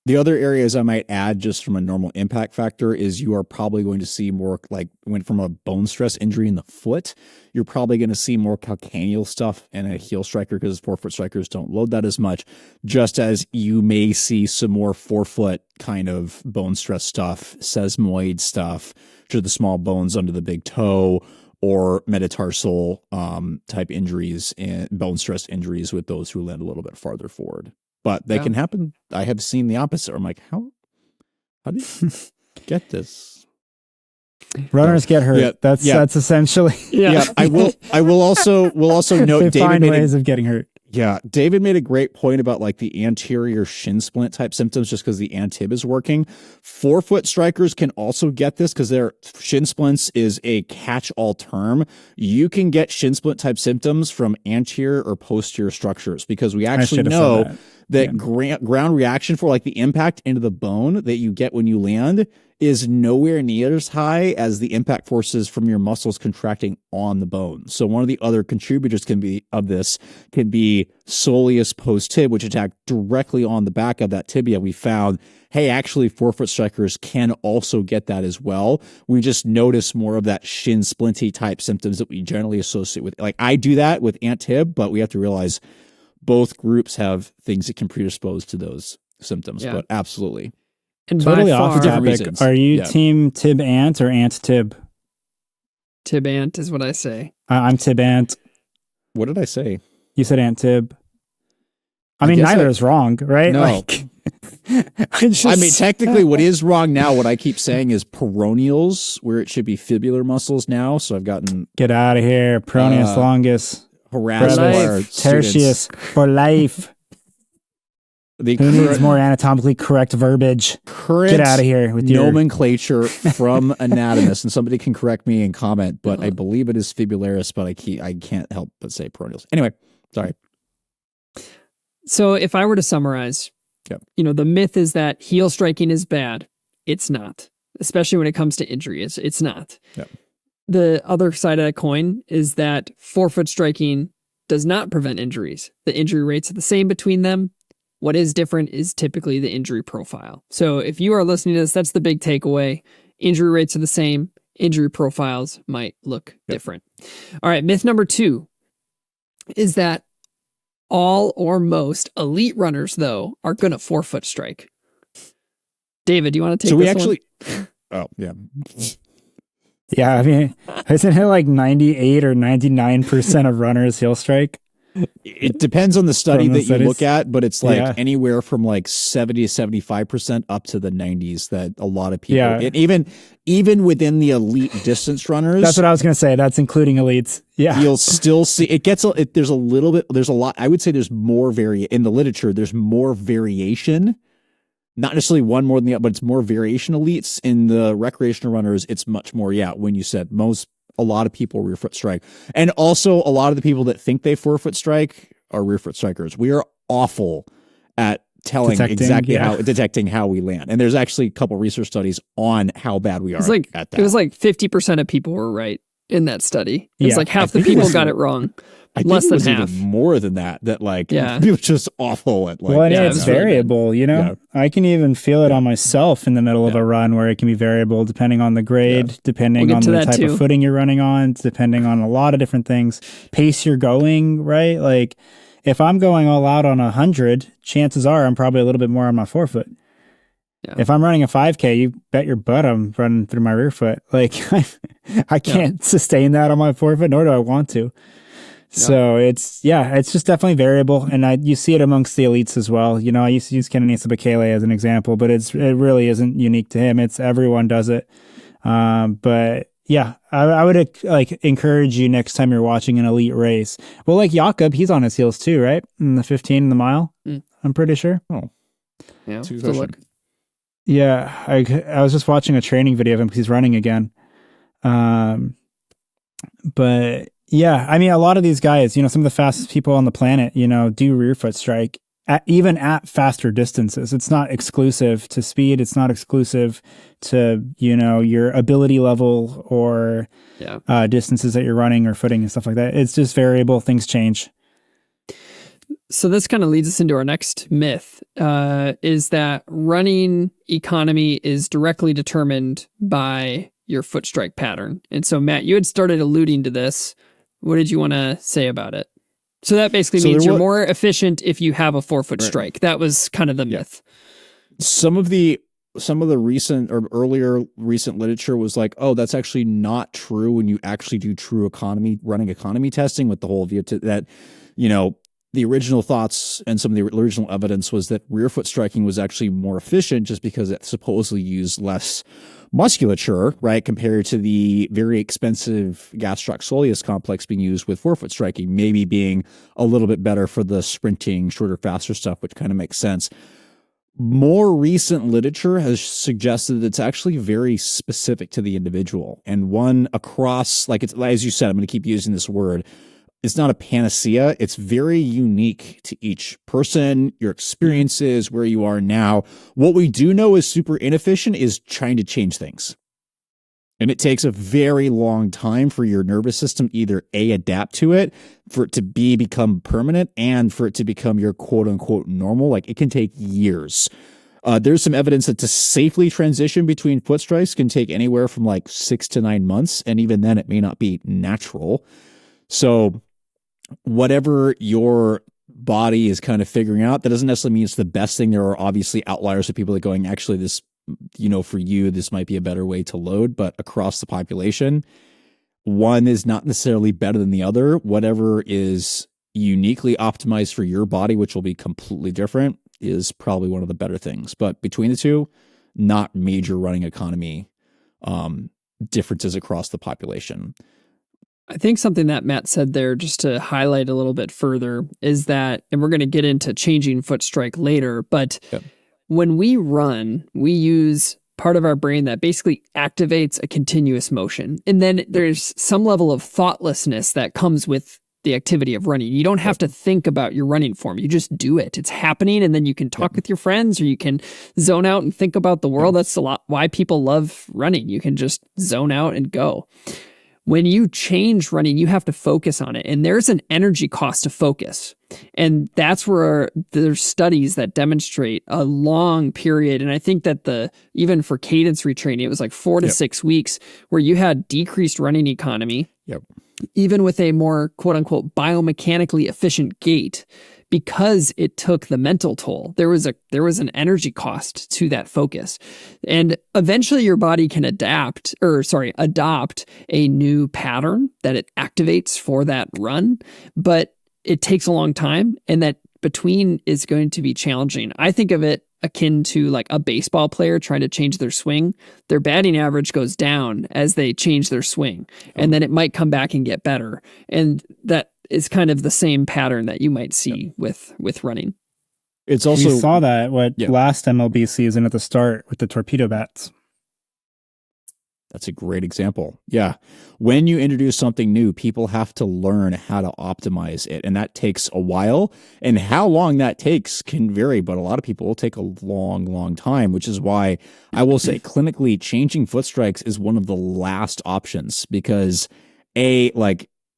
The other areas I might add just from a normal impact factor is you are probably going to see more like when from a bone stress injury in the foot, you're probably going to see more calcaneal stuff in a heel striker because forefoot strikers don't load that as much, just as you may see some more forefoot kind of bone stress stuff, sesamoid stuff, which are the small bones under the big toe, or metatarsal type injuries and bone stress injuries with those who land a little bit farther forward. But they can happen. I have seen the opposite. I'm like, how do you get this? Runners get hurt. That's essentially. I will also note they find ways of getting hurt. Yeah, David made a great point about like the anterior shin splint type symptoms just because the antib is working. Forefoot strikers can also get this because their shin splints is a catch-all term. You can get shin splint type symptoms from anterior or posterior structures because we actually know that ground reaction for like the impact into the bone that you get when you land is nowhere near as high as the impact forces from your muscles contracting on the bone. So one of the other contributors can be soleus post-tib, which attack directly on the back of that tibia. We found, hey, actually forefoot strikers can also get that as well. We just notice more of that shin splinty type symptoms that we generally associate with. Like I do that with ant-tib, but we have to realize both groups have things that can predispose to those symptoms, but absolutely. And totally off far, topic. Are you team tib ant or ant tib? Tib ant is what I say. I'm tib ant. What did I say? You said ant tib. I mean, neither is wrong, right? No. Like, I mean, technically what is wrong now, what I keep saying is peroneals, where it should be fibular muscles now. So I've gotten... Get out of here. Peroneus longus. Harassed by our tertius for life. Who needs more anatomically correct verbiage? Get out of here with your nomenclature from anatomists, and somebody can correct me and comment, but I believe it is fibularis, but I can't help but say peroneals. Anyway, sorry. So if I were to summarize, the myth is that heel striking is bad. It's not. especially when it comes to injury. It's not. Yep. The other side of that coin is that forefoot striking does not prevent injuries. The injury rates are the same between them. What is different is typically the injury profile. So if you are listening to this, that's the big takeaway. Injury rates are the same. Injury profiles might look different. All right, myth number 2 is that all or most elite runners, though, are going to forefoot strike. David, do you want to take this one? Oh, yeah. Yeah, I mean, isn't it like 98 or 99% of runners heel strike? It depends on the study that studies. you look at, but it's like anywhere from like 70 to 75% up to the 90s that a lot of people, and even within the elite distance runners. That's what I was going to say. That's including elites. Yeah. You'll still see, there's a lot, I would say there's more in the literature, there's more variation. Not necessarily one more than the other, but it's more variation elites. In the recreational runners, it's much more, when you said a lot of people rear foot strike. And also a lot of the people that think they forefoot strike are rear foot strikers. We are awful at detecting how we land. And there's actually a couple research studies on how bad we are at that. It was like 50% of people were right in that study. It was like half the people got it wrong. Less than half. Even more than that people are just awful at it's variable, I can even feel it on myself in the middle of a run where it can be variable depending on the grade, depending on the type of footing you're running on, depending on a lot of different things. Pace you're going, right? Like if I'm going all out on 100, chances are I'm probably a little bit more on my forefoot. Yeah. If I'm running a 5K, you bet your butt I'm running through my rear foot. Like I can't sustain that on my forefoot, nor do I want to. So it's just definitely variable, and you see it amongst the elites as well. I used to use Kenenisa Bekele as an example, but it really isn't unique to him. It's everyone does it. But yeah, I would encourage you next time you're watching an elite race. Well, like Jakob, he's on his heels too, right? In the 15 in the mile, I'm pretty sure. Oh, yeah. Look. Yeah, I was just watching a training video of him because he's running again. But yeah, I mean, a lot of these guys, some of the fastest people on the planet, do rear foot strike even at faster distances. It's not exclusive to speed. It's not exclusive to, your ability level or distances that you're running or footing and stuff like that. It's just variable. Things change. So this kind of leads us into our next myth, is that running economy is directly determined by your foot strike pattern. And so, Matt, you had started alluding to this. What did you want to say about it? So that basically means you're more efficient if you have a forefoot strike. That was kind of the myth. Some of the recent or earlier recent literature was like, oh, that's actually not true when you actually do true running economy testing with the whole view to that, the original thoughts and some of the original evidence was that rear foot striking was actually more efficient just because it supposedly used less musculature, right, compared to the very expensive gastroc soleus complex being used with forefoot striking, maybe being a little bit better for the sprinting, shorter, faster stuff, which kind of makes sense. More recent literature has suggested that it's actually very specific to the individual and one across, like it's, as you said, I'm going to keep using this word. It's not a panacea. It's very unique to each person, your experiences, where you are now. What we do know is super inefficient is trying to change things. And it takes a very long time for your nervous system either A, adapt to it, for it to B, become permanent, and for it to become your quote unquote normal. Like it can take years. There's some evidence that to safely transition between foot strikes can take anywhere from like 6 to 9 months. And even then it may not be natural. So whatever your body is kind of figuring out, that doesn't necessarily mean it's the best thing. There are obviously outliers of people that are going, actually, this, for you, this might be a better way to load, but across the population, one is not necessarily better than the other. Whatever is uniquely optimized for your body, which will be completely different, is probably one of the better things. But between the two, not major running economy differences across the population. I think something that Matt said there, just to highlight a little bit further, is that, and we're going to get into changing foot strike later, but when we run, we use part of our brain that basically activates a continuous motion. And then there's some level of thoughtlessness that comes with the activity of running. You don't have to think about your running form. You just do it. It's happening, and then you can talk with your friends, or you can zone out and think about the world. That's a lot why people love running. You can just zone out and go. When you change running, you have to focus on it. And there's an energy cost to focus. And that's where there's studies that demonstrate a long period. And I think that even for cadence retraining, it was like 4 to 6 weeks where you had decreased running economy, even with a more quote unquote biomechanically efficient gait, because it took the mental toll. There was an energy cost to that focus. And eventually your body can adopt a new pattern that it activates for that run, but it takes a long time, and that between is going to be challenging. I think of it akin to like a baseball player trying to change their swing. Their batting average goes down as they change their swing, and then it might come back and get better. And that is kind of the same pattern that you might see with running. It's also, we saw that last MLB season at the start with the torpedo bats. That's a great example. Yeah. When you introduce something new, people have to learn how to optimize it. And that takes a while. And how long that takes can vary, but a lot of people will take a long, long time, which is why I will say clinically changing foot strikes is one of the last options, because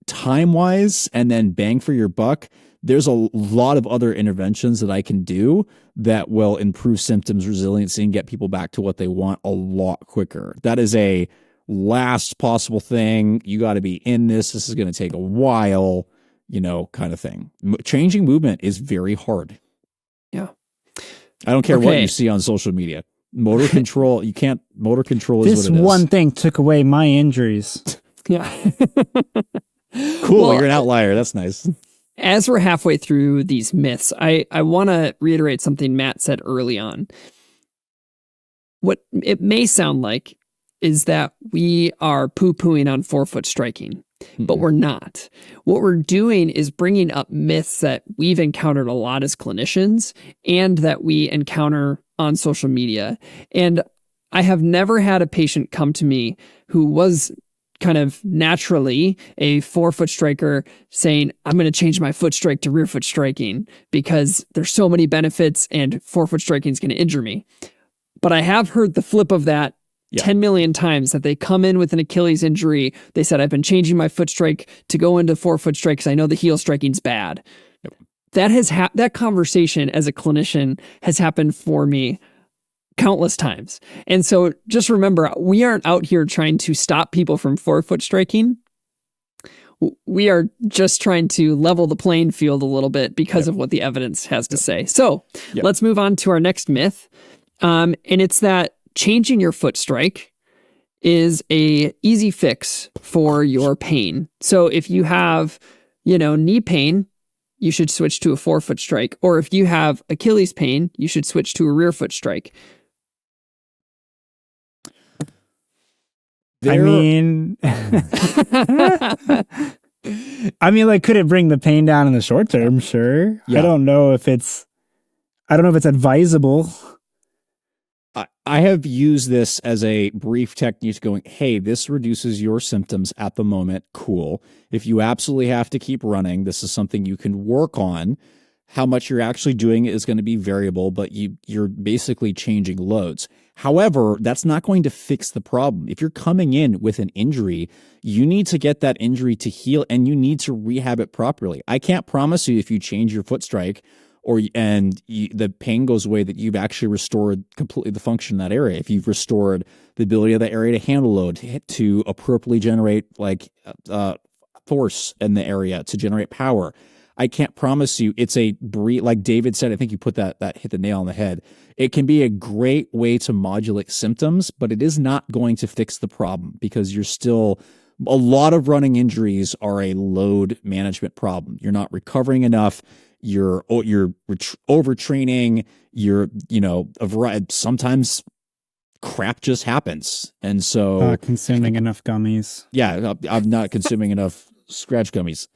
time-wise and then bang for your buck, there's a lot of other interventions that I can do that will improve symptoms, resiliency, and get people back to what they want a lot quicker. That is a last possible thing. You got to be in this. This is going to take a while, kind of thing. Changing movement is very hard. Yeah. I don't care what you see on social media. Motor control, motor control is what it is. This one thing took away my injuries. Yeah. Cool. Well, you're an outlier. That's nice. As we're halfway through these myths, I want to reiterate something Matt said early on. What it may sound like is that we are poo-pooing on forefoot striking, but we're not. What we're doing is bringing up myths that we've encountered a lot as clinicians and that we encounter on social media. And I have never had a patient come to me who was kind of naturally a forefoot striker saying, I'm going to change my foot strike to rear foot striking because there's so many benefits and forefoot striking is going to injure me. But I have heard the flip of that 10 million times, that they come in with an Achilles injury. They said, I've been changing my foot strike to go into forefoot strike because I know the heel striking's bad. That has that conversation as a clinician has happened for me countless times. And so just remember, we aren't out here trying to stop people from forefoot striking. We are just trying to level the playing field a little bit because of what the evidence has to say. So let's move on to our next myth. And it's that changing your foot strike is a easy fix for your pain. So if you have, knee pain, you should switch to a forefoot strike. Or if you have Achilles pain, you should switch to a rear foot strike. I mean, could it bring the pain down in the short term? Sure. Yeah. I don't know if it's advisable. I have used this as a brief technique going, hey, this reduces your symptoms at the moment. Cool. If you absolutely have to keep running, this is something you can work on. How much you're actually doing is going to be variable, but you're basically changing loads. However, that's not going to fix the problem. If you're coming in with an injury, you need to get that injury to heal and you need to rehab it properly. I can't promise you if you change your foot strike the pain goes away that you've actually restored completely the function in that area. If you've restored the ability of that area to handle load, to appropriately generate force in the area, to generate power. I can't promise you it's like David said, I think you put that hit the nail on the head. It can be a great way to modulate symptoms, but it is not going to fix the problem because a lot of running injuries are a load management problem. You're not recovering enough. You're overtraining. Sometimes crap just happens. And so consuming enough gummies. Yeah. I'm not consuming enough Skratch gummies.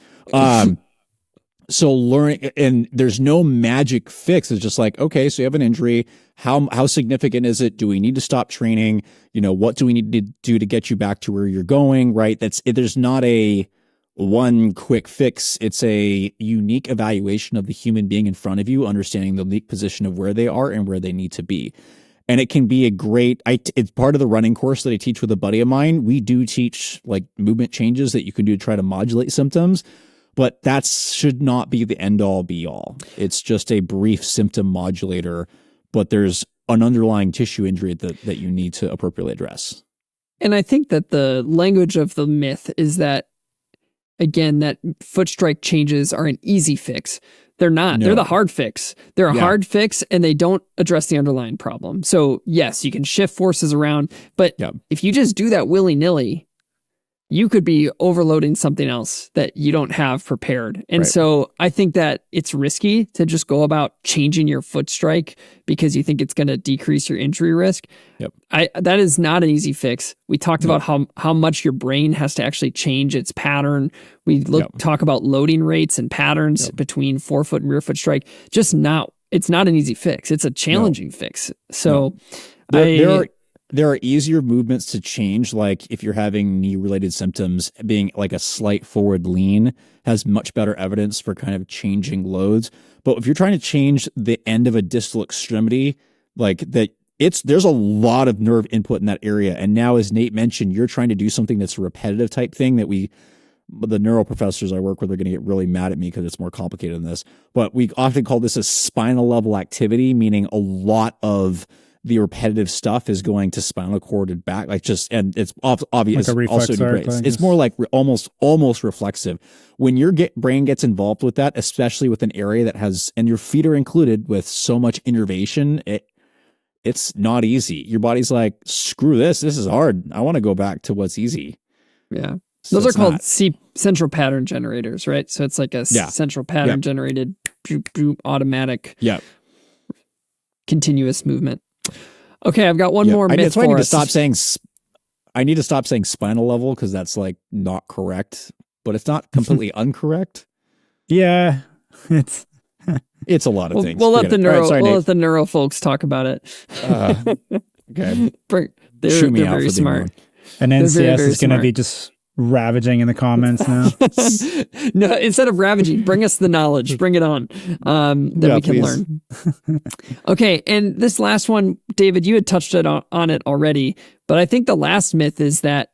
So learning, and there's no magic fix. It's just like, okay, so you have an injury. How significant is it? Do we need to stop training? What do we need to do to get you back to where you're going? Right. There's not a one quick fix. It's a unique evaluation of the human being in front of you, understanding the unique position of where they are and where they need to be. And it can be a great, it's part of the running course that I teach with a buddy of mine. We do teach like movement changes that you can do to try to modulate symptoms, but that should not be the end all be all. It's just a brief symptom modulator, but there's an underlying tissue injury that you need to appropriately address. And I think that the language of the myth is that, again, that foot strike changes are an easy fix. They're not. No. They're the hard fix. They're a hard fix, and they don't address the underlying problem. So, yes, you can shift forces around, but if you just do that willy-nilly, you could be overloading something else that you don't have prepared. And so I think that it's risky to just go about changing your foot strike because you think it's going to decrease your injury risk. That is not an easy fix. We talked about how much your brain has to actually change its pattern. We talk about loading rates and patterns between forefoot and rear foot strike. It's not an easy fix. It's a challenging fix. So there are easier movements to change, like if you're having knee-related symptoms, being like a slight forward lean has much better evidence for kind of changing loads. But if you're trying to change the end of a distal extremity, like that, there's a lot of nerve input in that area. And now, as Nate mentioned, you're trying to do something that's a repetitive type thing that the neuro professors I work with are going to get really mad at me because it's more complicated than this. But we often call this a spinal level activity, meaning a lot of the repetitive stuff is going to spinal cord and back, and it's obvious. Like also it's more like almost reflexive. When your brain gets involved with that, especially with an area that has, and your feet are included with so much innervation, it's not easy. Your body's like, screw this. This is hard. I want to go back to what's easy. Yeah. So those are called central pattern generators, right? So it's like a central pattern generated automatic continuous movement. Okay, I've got one more myth that's why for I need us. I need to stop saying spinal level because that's like not correct, but it's not completely incorrect. Yeah, it's a lot of things. We'll let the neuro folks talk about it. Okay, they're very smart. And NCS is going to be just ravaging in the comments now. No, instead of ravaging, bring us the knowledge. Bring it on. That we can learn. Okay, and this last one, David, you had touched on it already, but I think the last myth is that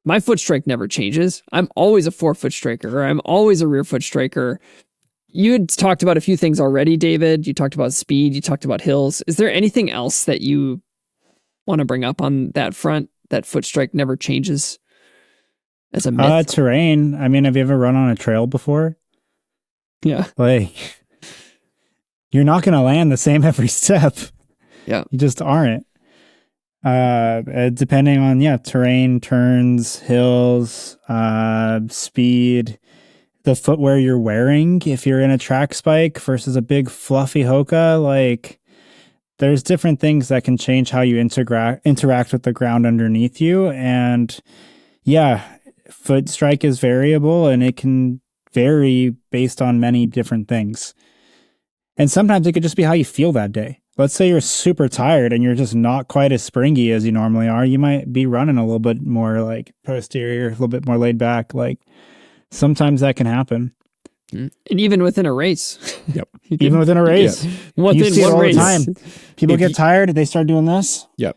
my foot strike never changes. I'm always a forefoot striker, or I'm always a rear foot striker. You had talked about a few things already, David. You talked about speed. You talked about hills. Is there anything else that you want to bring up on that front, that foot strike never changes? As a myth? Terrain. I mean, have you ever run on a trail before? Yeah. Like, you're not going to land the same every step. Yeah. You just aren't. Depending on, terrain, turns, hills, speed, the footwear you're wearing, if you're in a track spike versus a big fluffy Hoka, like, there's different things that can change how you interact with the ground underneath you. And foot strike is variable and it can vary based on many different things. And sometimes it could just be how you feel that day. Let's say you're super tired and you're just not quite as springy as you normally are. You might be running a little bit more like posterior, a little bit more laid back. Like sometimes that can happen. And even within a race. Even within a race. You see it all the time. People get tired, they start doing this. Yeah.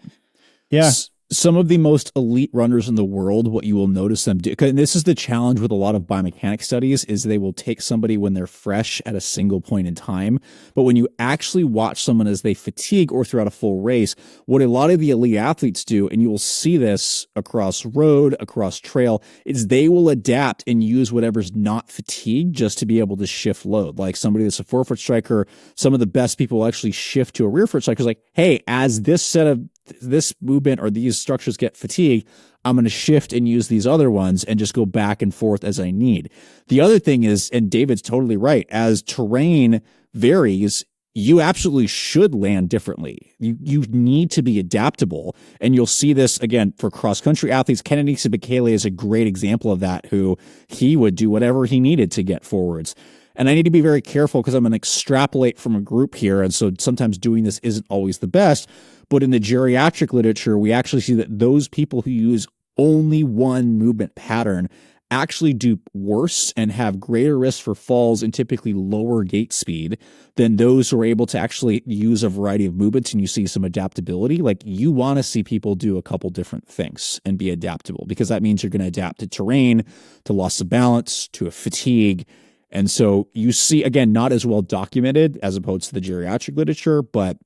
Some of the most elite runners in the world, what you will notice them do, and this is the challenge with a lot of biomechanics studies, is they will take somebody when they're fresh at a single point in time. But when you actually watch someone as they fatigue or throughout a full race, what a lot of the elite athletes do, and you will see this across road, across trail, is they will adapt and use whatever's not fatigue just to be able to shift load. Like somebody that's a forefoot striker, some of the best people will actually shift to a rear foot striker. Like, hey, as this movement or these structures get fatigued, I'm going to shift and use these other ones and just go back and forth as I need. The other thing is, and David's totally right, as terrain varies, you absolutely should land differently. You need to be adaptable. And you'll see this again for cross-country athletes. Kennedy Bekele is a great example of that, who he would do whatever he needed to get forwards. And I need to be very careful because I'm going to extrapolate from a group here. And so sometimes doing this isn't always the best. But in the geriatric literature, we actually see that those people who use only one movement pattern actually do worse and have greater risk for falls and typically lower gait speed than those who are able to actually use a variety of movements and you see some adaptability. Like, you want to see people do a couple different things and be adaptable, because that means you're going to adapt to terrain, to loss of balance, to a fatigue. And so you see, again, not as well documented as opposed to the geriatric literature, but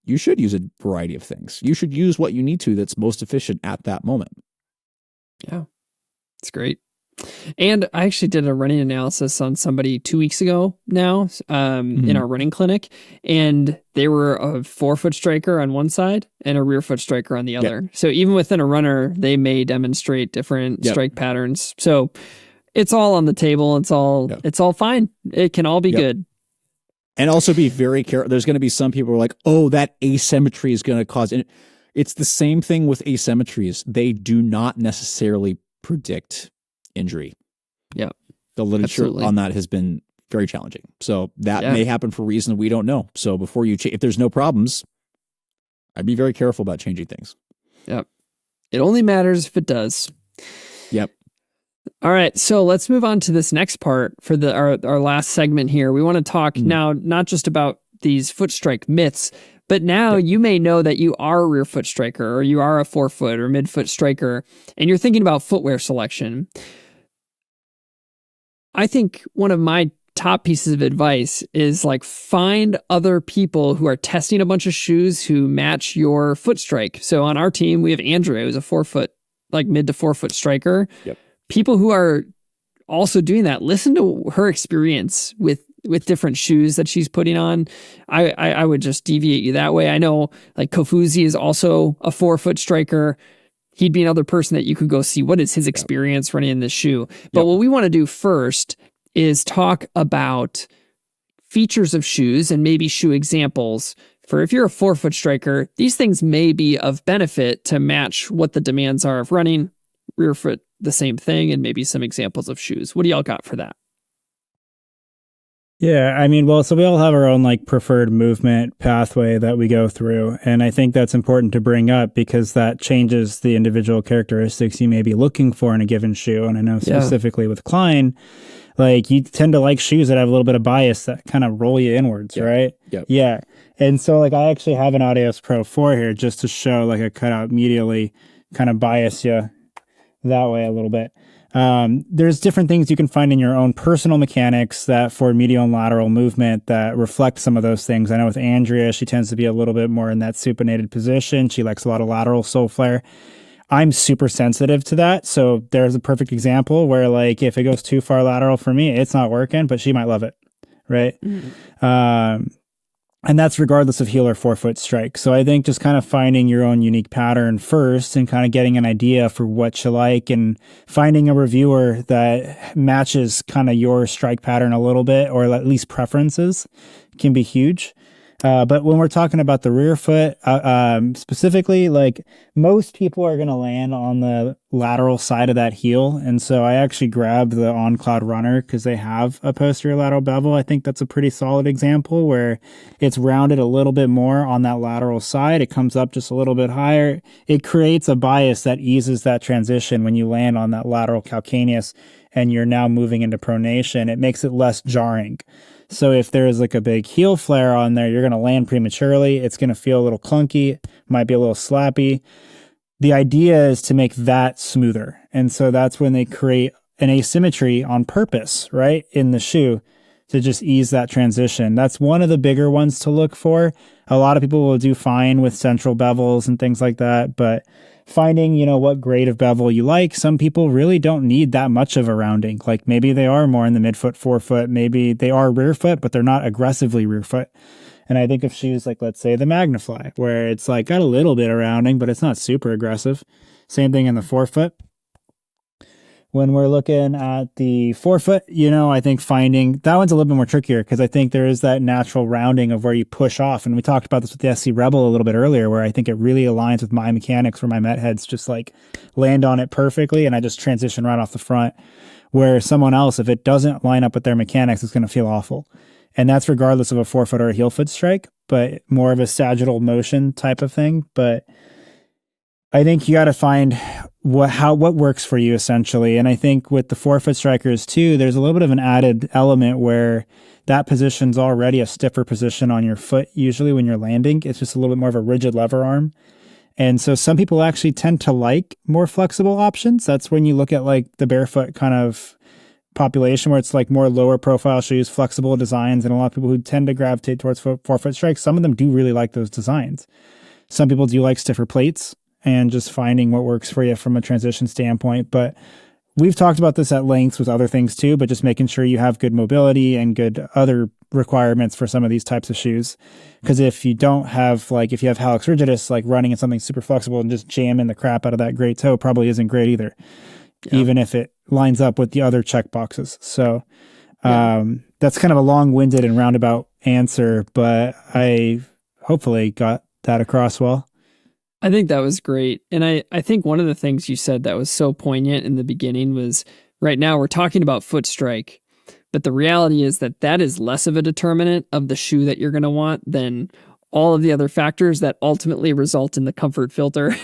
you should use a variety of things. You should use what you need to that's most efficient at that moment. Yeah, it's great. And I actually did a running analysis on somebody 2 weeks ago now in our running clinic, and they were a forefoot striker on one side and a rear foot striker on the other. So even within a runner, they may demonstrate different strike patterns. So it's all on the table. It's all fine. It can all be good. And also be very careful. There's going to be some people who are like, oh, that asymmetry is going to cause it. It's the same thing with asymmetries. They do not necessarily predict injury. Yeah. The literature on that has been very challenging. So that may happen for reasons we don't know. So before you if there's no problems, I'd be very careful about changing things. Yep. It only matters if it does. Yep. All right, so let's move on to this next part for our last segment here. We want to talk now not just about these foot strike myths, but now you may know that you are a rear foot striker, or you are a forefoot or midfoot striker, and you're thinking about footwear selection. I think one of my top pieces of advice is like, find other people who are testing a bunch of shoes who match your foot strike. So on our team, we have Andrea, who's a forefoot, like mid to forefoot striker. Yep. People who are also doing that, listen to her experience with different shoes that she's putting on. I would just deviate you that way. I know like Kofuzi is also a forefoot striker. He'd be another person that you could go see. What is his experience running in this shoe? But what we want to do first is talk about features of shoes and maybe shoe examples. For if you're a forefoot striker, these things may be of benefit to match what the demands are of running. Rear foot, the same thing, and maybe some examples of shoes. What do y'all got for that? Yeah, I mean, well, so we all have our own like preferred movement pathway that we go through. And I think that's important to bring up because that changes the individual characteristics you may be looking for in a given shoe. And I know specifically with Klein, like you tend to like shoes that have a little bit of bias that kind of roll you inwards, right? Yep. Yeah. And so like I actually have an Adios Pro 4 here just to show like a cutout medially kind of bias you that way a little bit. There's different things you can find in your own personal mechanics that for medial and lateral movement that reflect some of those things. I know with Andrea, she tends to be a little bit more in that supinated position. She likes a lot of lateral sole flare. I'm super sensitive to that. So there's a perfect example where like if it goes too far lateral for me, it's not working, but she might love it. Right. And that's regardless of heel or forefoot strike. So I think just kind of finding your own unique pattern first and kind of getting an idea for what you like and finding a reviewer that matches kind of your strike pattern a little bit, or at least preferences, can be huge. But when we're talking about the rear foot, specifically, like most people are going to land on the lateral side of that heel. And so I actually grabbed the On Cloud Runner because they have a posterior lateral bevel. I think that's a pretty solid example where it's rounded a little bit more on that lateral side. It comes up just a little bit higher. It creates a bias that eases that transition when you land on that lateral calcaneus and you're now moving into pronation. It makes it less jarring. So if there's like a big heel flare on there, you're going to land prematurely. It's going to feel a little clunky, might be a little slappy. The idea is to make that smoother. And so that's when they create an asymmetry on purpose, right, in the shoe to just ease that transition. That's one of the bigger ones to look for. A lot of people will do fine with central bevels and things like that, but finding, you know, what grade of bevel you like. Some people really don't need that much of a rounding. Like maybe they are more in the midfoot, forefoot. Maybe they are rear foot, but they're not aggressively rear foot. And I think of shoes like, let's say, the Magnafly, where it's like got a little bit of rounding, but it's not super aggressive. Same thing in the forefoot. When we're looking at the forefoot, you know, I think finding that one's a little bit more trickier because I think there is that natural rounding of where you push off. And we talked about this with the SC Rebel a little bit earlier, where I think it really aligns with my mechanics where my met heads just like land on it perfectly and I just transition right off the front. Where someone else, if it doesn't line up with their mechanics, it's going to feel awful. And that's regardless of a forefoot or a heel foot strike, but more of a sagittal motion type of thing. But I think you got to find what works for you essentially. And I think with the forefoot strikers too, there's a little bit of an added element where that position's already a stiffer position on your foot. Usually when you're landing, it's just a little bit more of a rigid lever arm. And so some people actually tend to like more flexible options. That's when you look at like the barefoot kind of population where it's like more lower profile shoes, flexible designs, and a lot of people who tend to gravitate towards forefoot strikes, some of them do really like those designs. Some people do like stiffer plates and just finding what works for you from a transition standpoint. But we've talked about this at length with other things too, but just making sure you have good mobility and good other requirements for some of these types of shoes. Because if you don't have, like, if you have hallux rigidus, like running in something super flexible and just jamming the crap out of that great toe probably isn't great either, even if it lines up with the other check boxes. So that's kind of a long-winded and roundabout answer, but I hopefully got that across well. I think that was great. And I think one of the things you said that was so poignant in the beginning was, right now we're talking about foot strike, but the reality is that that is less of a determinant of the shoe that you're going to want than all of the other factors that ultimately result in the comfort filter.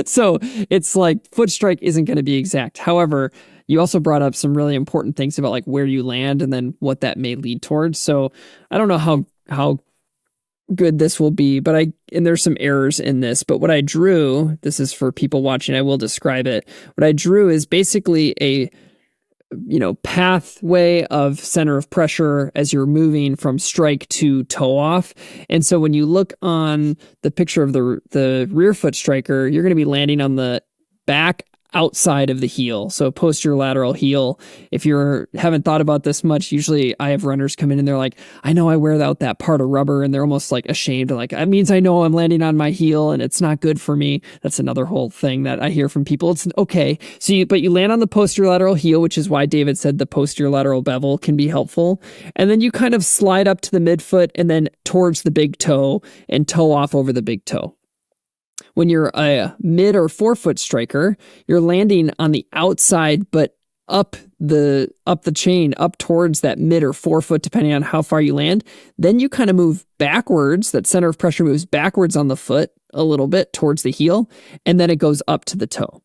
So it's like foot strike isn't going to be exact. However, you also brought up some really important things about like where you land and then what that may lead towards. So I don't know how good this will be, but and there's some errors in this, but what I drew, this is for people watching, I will describe it. What I drew is basically a pathway of center of pressure as you're moving from strike to toe off. And so when you look on the picture of the rear foot striker, you're going to be landing on the back outside of the heel. So posterior lateral heel. If you haven't thought about this much, usually I have runners come in and they're like, I know I wear out that part of rubber, and they're almost like ashamed. Like, that means I know I'm landing on my heel and it's not good for me. That's another whole thing that I hear from people. It's okay. But you land on the posterior lateral heel, which is why David said the posterior lateral bevel can be helpful. And then you kind of slide up to the midfoot and then towards the big toe and toe off over the big toe. When you're a mid or forefoot striker, you're landing on the outside, but up the chain, up towards that mid or forefoot, depending on how far you land. Then you kind of move backwards. That center of pressure moves backwards on the foot a little bit towards the heel, and then it goes up to the toe.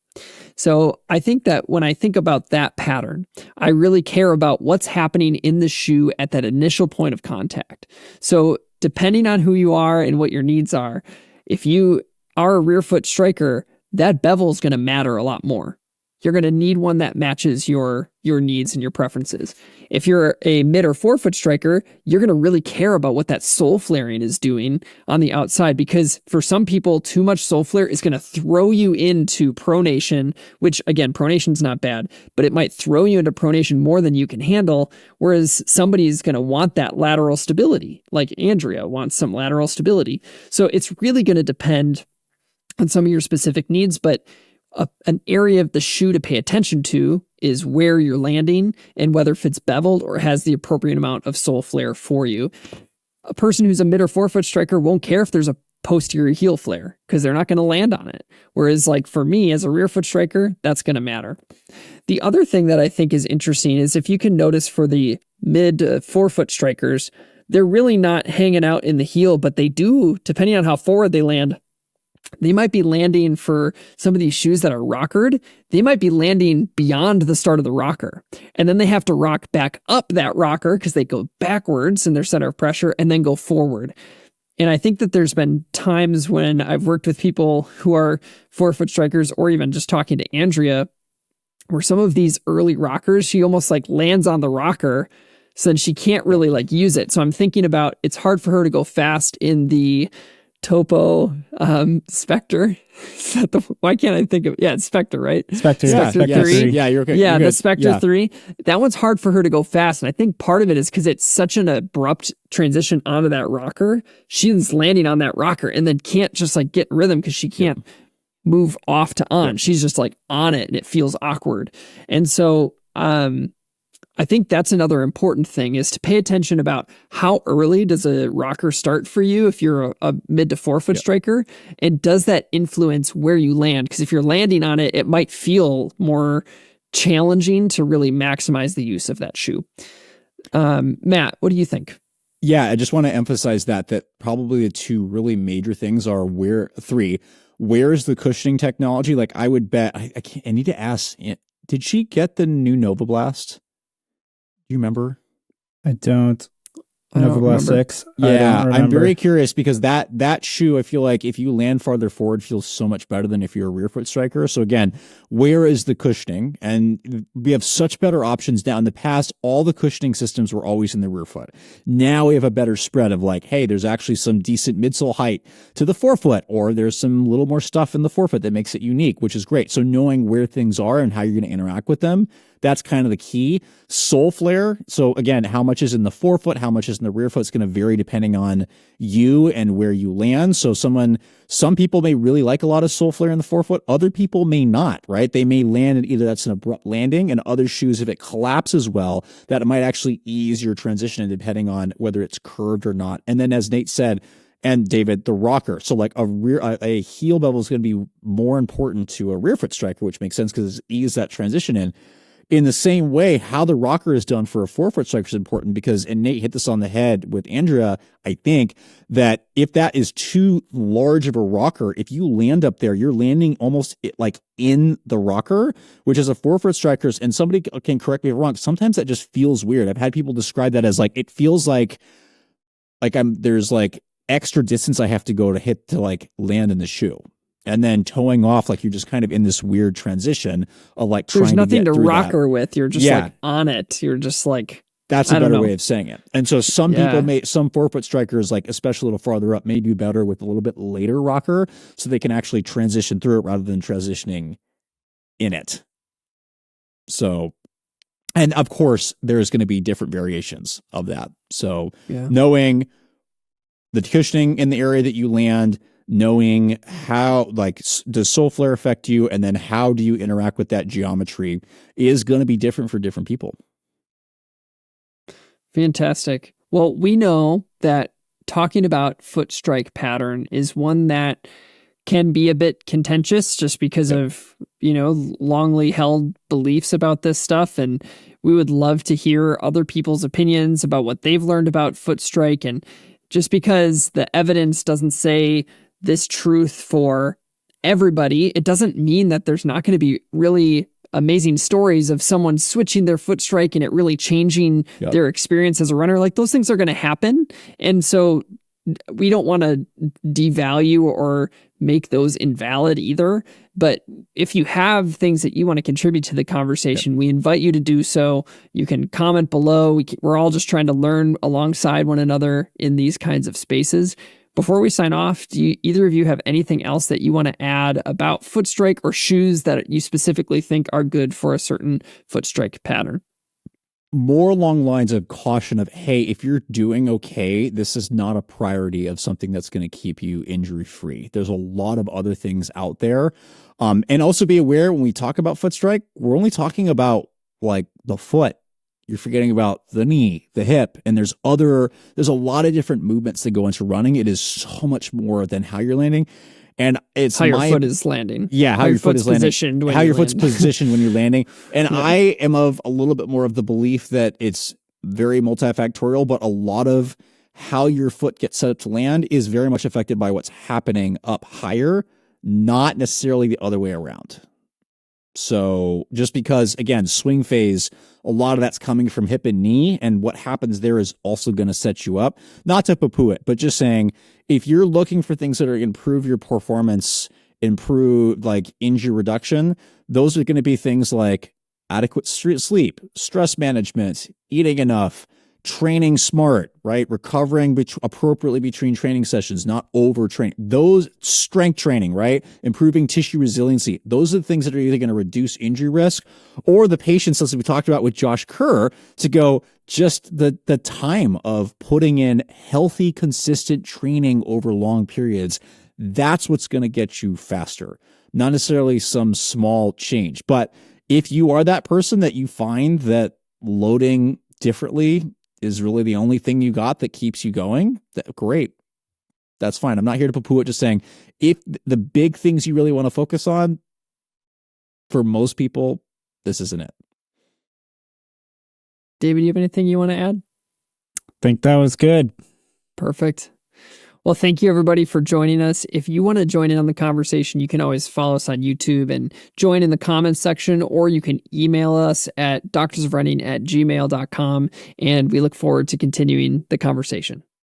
So I think that when I think about that pattern, I really care about what's happening in the shoe at that initial point of contact. So depending on who you are and what your needs are, if you are a rear foot striker, that bevel is going to matter a lot more. You're going to need one that matches your needs and your preferences. If you're a mid or forefoot striker, you're going to really care about what that sole flaring is doing on the outside, because for some people, too much sole flare is going to throw you into pronation, which again, pronation is not bad, but it might throw you into pronation more than you can handle. Whereas somebody's going to want that lateral stability, like Andrea wants some lateral stability. So it's really going to depend on some of your specific needs, but an area of the shoe to pay attention to is where you're landing and whether if it's beveled or has the appropriate amount of sole flare for you. A person who's a mid or forefoot striker won't care if there's a posterior heel flare because they're not going to land on it. Whereas like for me as a rear foot striker, that's going to matter. The other thing that I think is interesting is if you can notice for the mid forefoot strikers, they're really not hanging out in the heel, but they do, depending on how forward they land, they might be landing for some of these shoes that are rockered. They might be landing beyond the start of the rocker. And then they have to rock back up that rocker because they go backwards in their center of pressure and then go forward. And I think that there's been times when I've worked with people who are forefoot strikers, or even just talking to Andrea, where some of these early rockers, she almost like lands on the rocker, so then she can't really like use it. So I'm thinking about, it's hard for her to go fast in the Topo Spectre. Why can't I think of it's Spectre, right? Spectre, Spectre 3. Yeah, you're okay. Yeah, you're the Spectre 3. That one's hard for her to go fast. And I think part of it is because it's such an abrupt transition onto that rocker. She's landing on that rocker and then can't just like get rhythm because she can't move off to on. She's just like on it and it feels awkward. And so I think that's another important thing, is to pay attention about how early does a rocker start for you if you're a mid to forefoot striker, and does that influence where you land? Because if you're landing on it, it might feel more challenging to really maximize the use of that shoe. Matt, what do you think? Yeah, I just want to emphasize that probably the two really major things are where's the cushioning technology? Like I would bet, I need to ask, did she get the new Nova Blast? Do you remember? I don't. I don't Nova Blast remember. 6. Yeah, I I'm very curious because that shoe, I feel like if you land farther forward, feels so much better than if you're a rear foot striker. So again, where is the cushioning? And we have such better options now. In the past, all the cushioning systems were always in the rear foot. Now we have a better spread of like, hey, there's actually some decent midsole height to the forefoot, or there's some little more stuff in the forefoot that makes it unique, which is great. So knowing where things are and how you're going to interact with them, that's kind of the key. Sole flare. So again, how much is in the forefoot, how much is in the rear foot is going to vary depending on you and where you land. So some people may really like a lot of sole flare in the forefoot. Other people may not, right? They may land and either that's an abrupt landing, and other shoes, if it collapses well, that it might actually ease your transition depending on whether it's curved or not. And then as Nate said, and David, the rocker. So like a heel bevel is going to be more important to a rear foot striker, which makes sense because it eases that transition in. In the same way, how the rocker is done for a forefoot striker is important because, and Nate hit this on the head with Andrea, I think, that if that is too large of a rocker, if you land up there, you're landing almost like in the rocker, which is a forefoot strikers, and somebody can correct me if I'm wrong, sometimes that just feels weird. I've had people describe that as like, it feels like there's like extra distance I have to go to like land in the shoe. And then towing off, like you're just kind of in this weird transition of like trying to get through that. There's nothing to rocker with. You're just like on it. You're just like, that's a better way of saying it. And so some forefoot strikers, like especially a little farther up, may do better with a little bit later rocker so they can actually transition through it rather than transitioning in it. So, and of course, there's going to be different variations of that. So knowing the cushioning in the area that you land, knowing how, like, does sole flare affect you, and then how do you interact with that geometry is going to be different for different people. Fantastic. Well, we know that talking about foot strike pattern is one that can be a bit contentious just because of, longly held beliefs about this stuff. And we would love to hear other people's opinions about what they've learned about foot strike. And just because the evidence doesn't say this truth for everybody, it doesn't mean that there's not going to be really amazing stories of someone switching their foot strike and it really changing their experience as a runner. Like those things are going to happen. And so we don't want to devalue or make those invalid either. But if you have things that you want to contribute to the conversation, we invite you to do so. You can comment below. We're all just trying to learn alongside one another in these kinds of spaces. Before we sign off, do either of you have anything else that you want to add about foot strike or shoes that you specifically think are good for a certain foot strike pattern? More along lines of caution of, hey, if you're doing okay, this is not a priority of something that's going to keep you injury free. There's a lot of other things out there. And also be aware when we talk about foot strike, we're only talking about like the foot. You're forgetting about the knee, the hip, and there's a lot of different movements that go into running. It is so much more than how you're landing. And it's how your foot is landing. Yeah, how your foot is landing. How your foot's positioned when you're landing. And I am of a little bit more of the belief that it's very multifactorial, but a lot of how your foot gets set up to land is very much affected by what's happening up higher, not necessarily the other way around. So just because, again, swing phase, a lot of that's coming from hip and knee, and what happens there is also going to set you up. Not to poo-poo it, but just saying, if you're looking for things that are going to improve your performance, improve like injury reduction, those are going to be things like adequate sleep, stress management, eating enough, training smart, right? Recovering appropriately between training sessions, not overtraining. Those strength training, right? Improving tissue resiliency. Those are the things that are either going to reduce injury risk or the patience, as we talked about with Josh Kerr, to go just the time of putting in healthy, consistent training over long periods. That's what's going to get you faster, not necessarily some small change. But if you are that person that you find that loading differently is really the only thing you got that keeps you going, great. That's fine. I'm not here to poo-poo it, just saying if the big things you really want to focus on, for most people, this isn't it. David, you have anything you want to add? I think that was good. Perfect. Well, thank you everybody for joining us. If you want to join in on the conversation, you can always follow us on YouTube and join in the comments section, or you can email us at doctorsofrunning@gmail.com, and we look forward to continuing the conversation.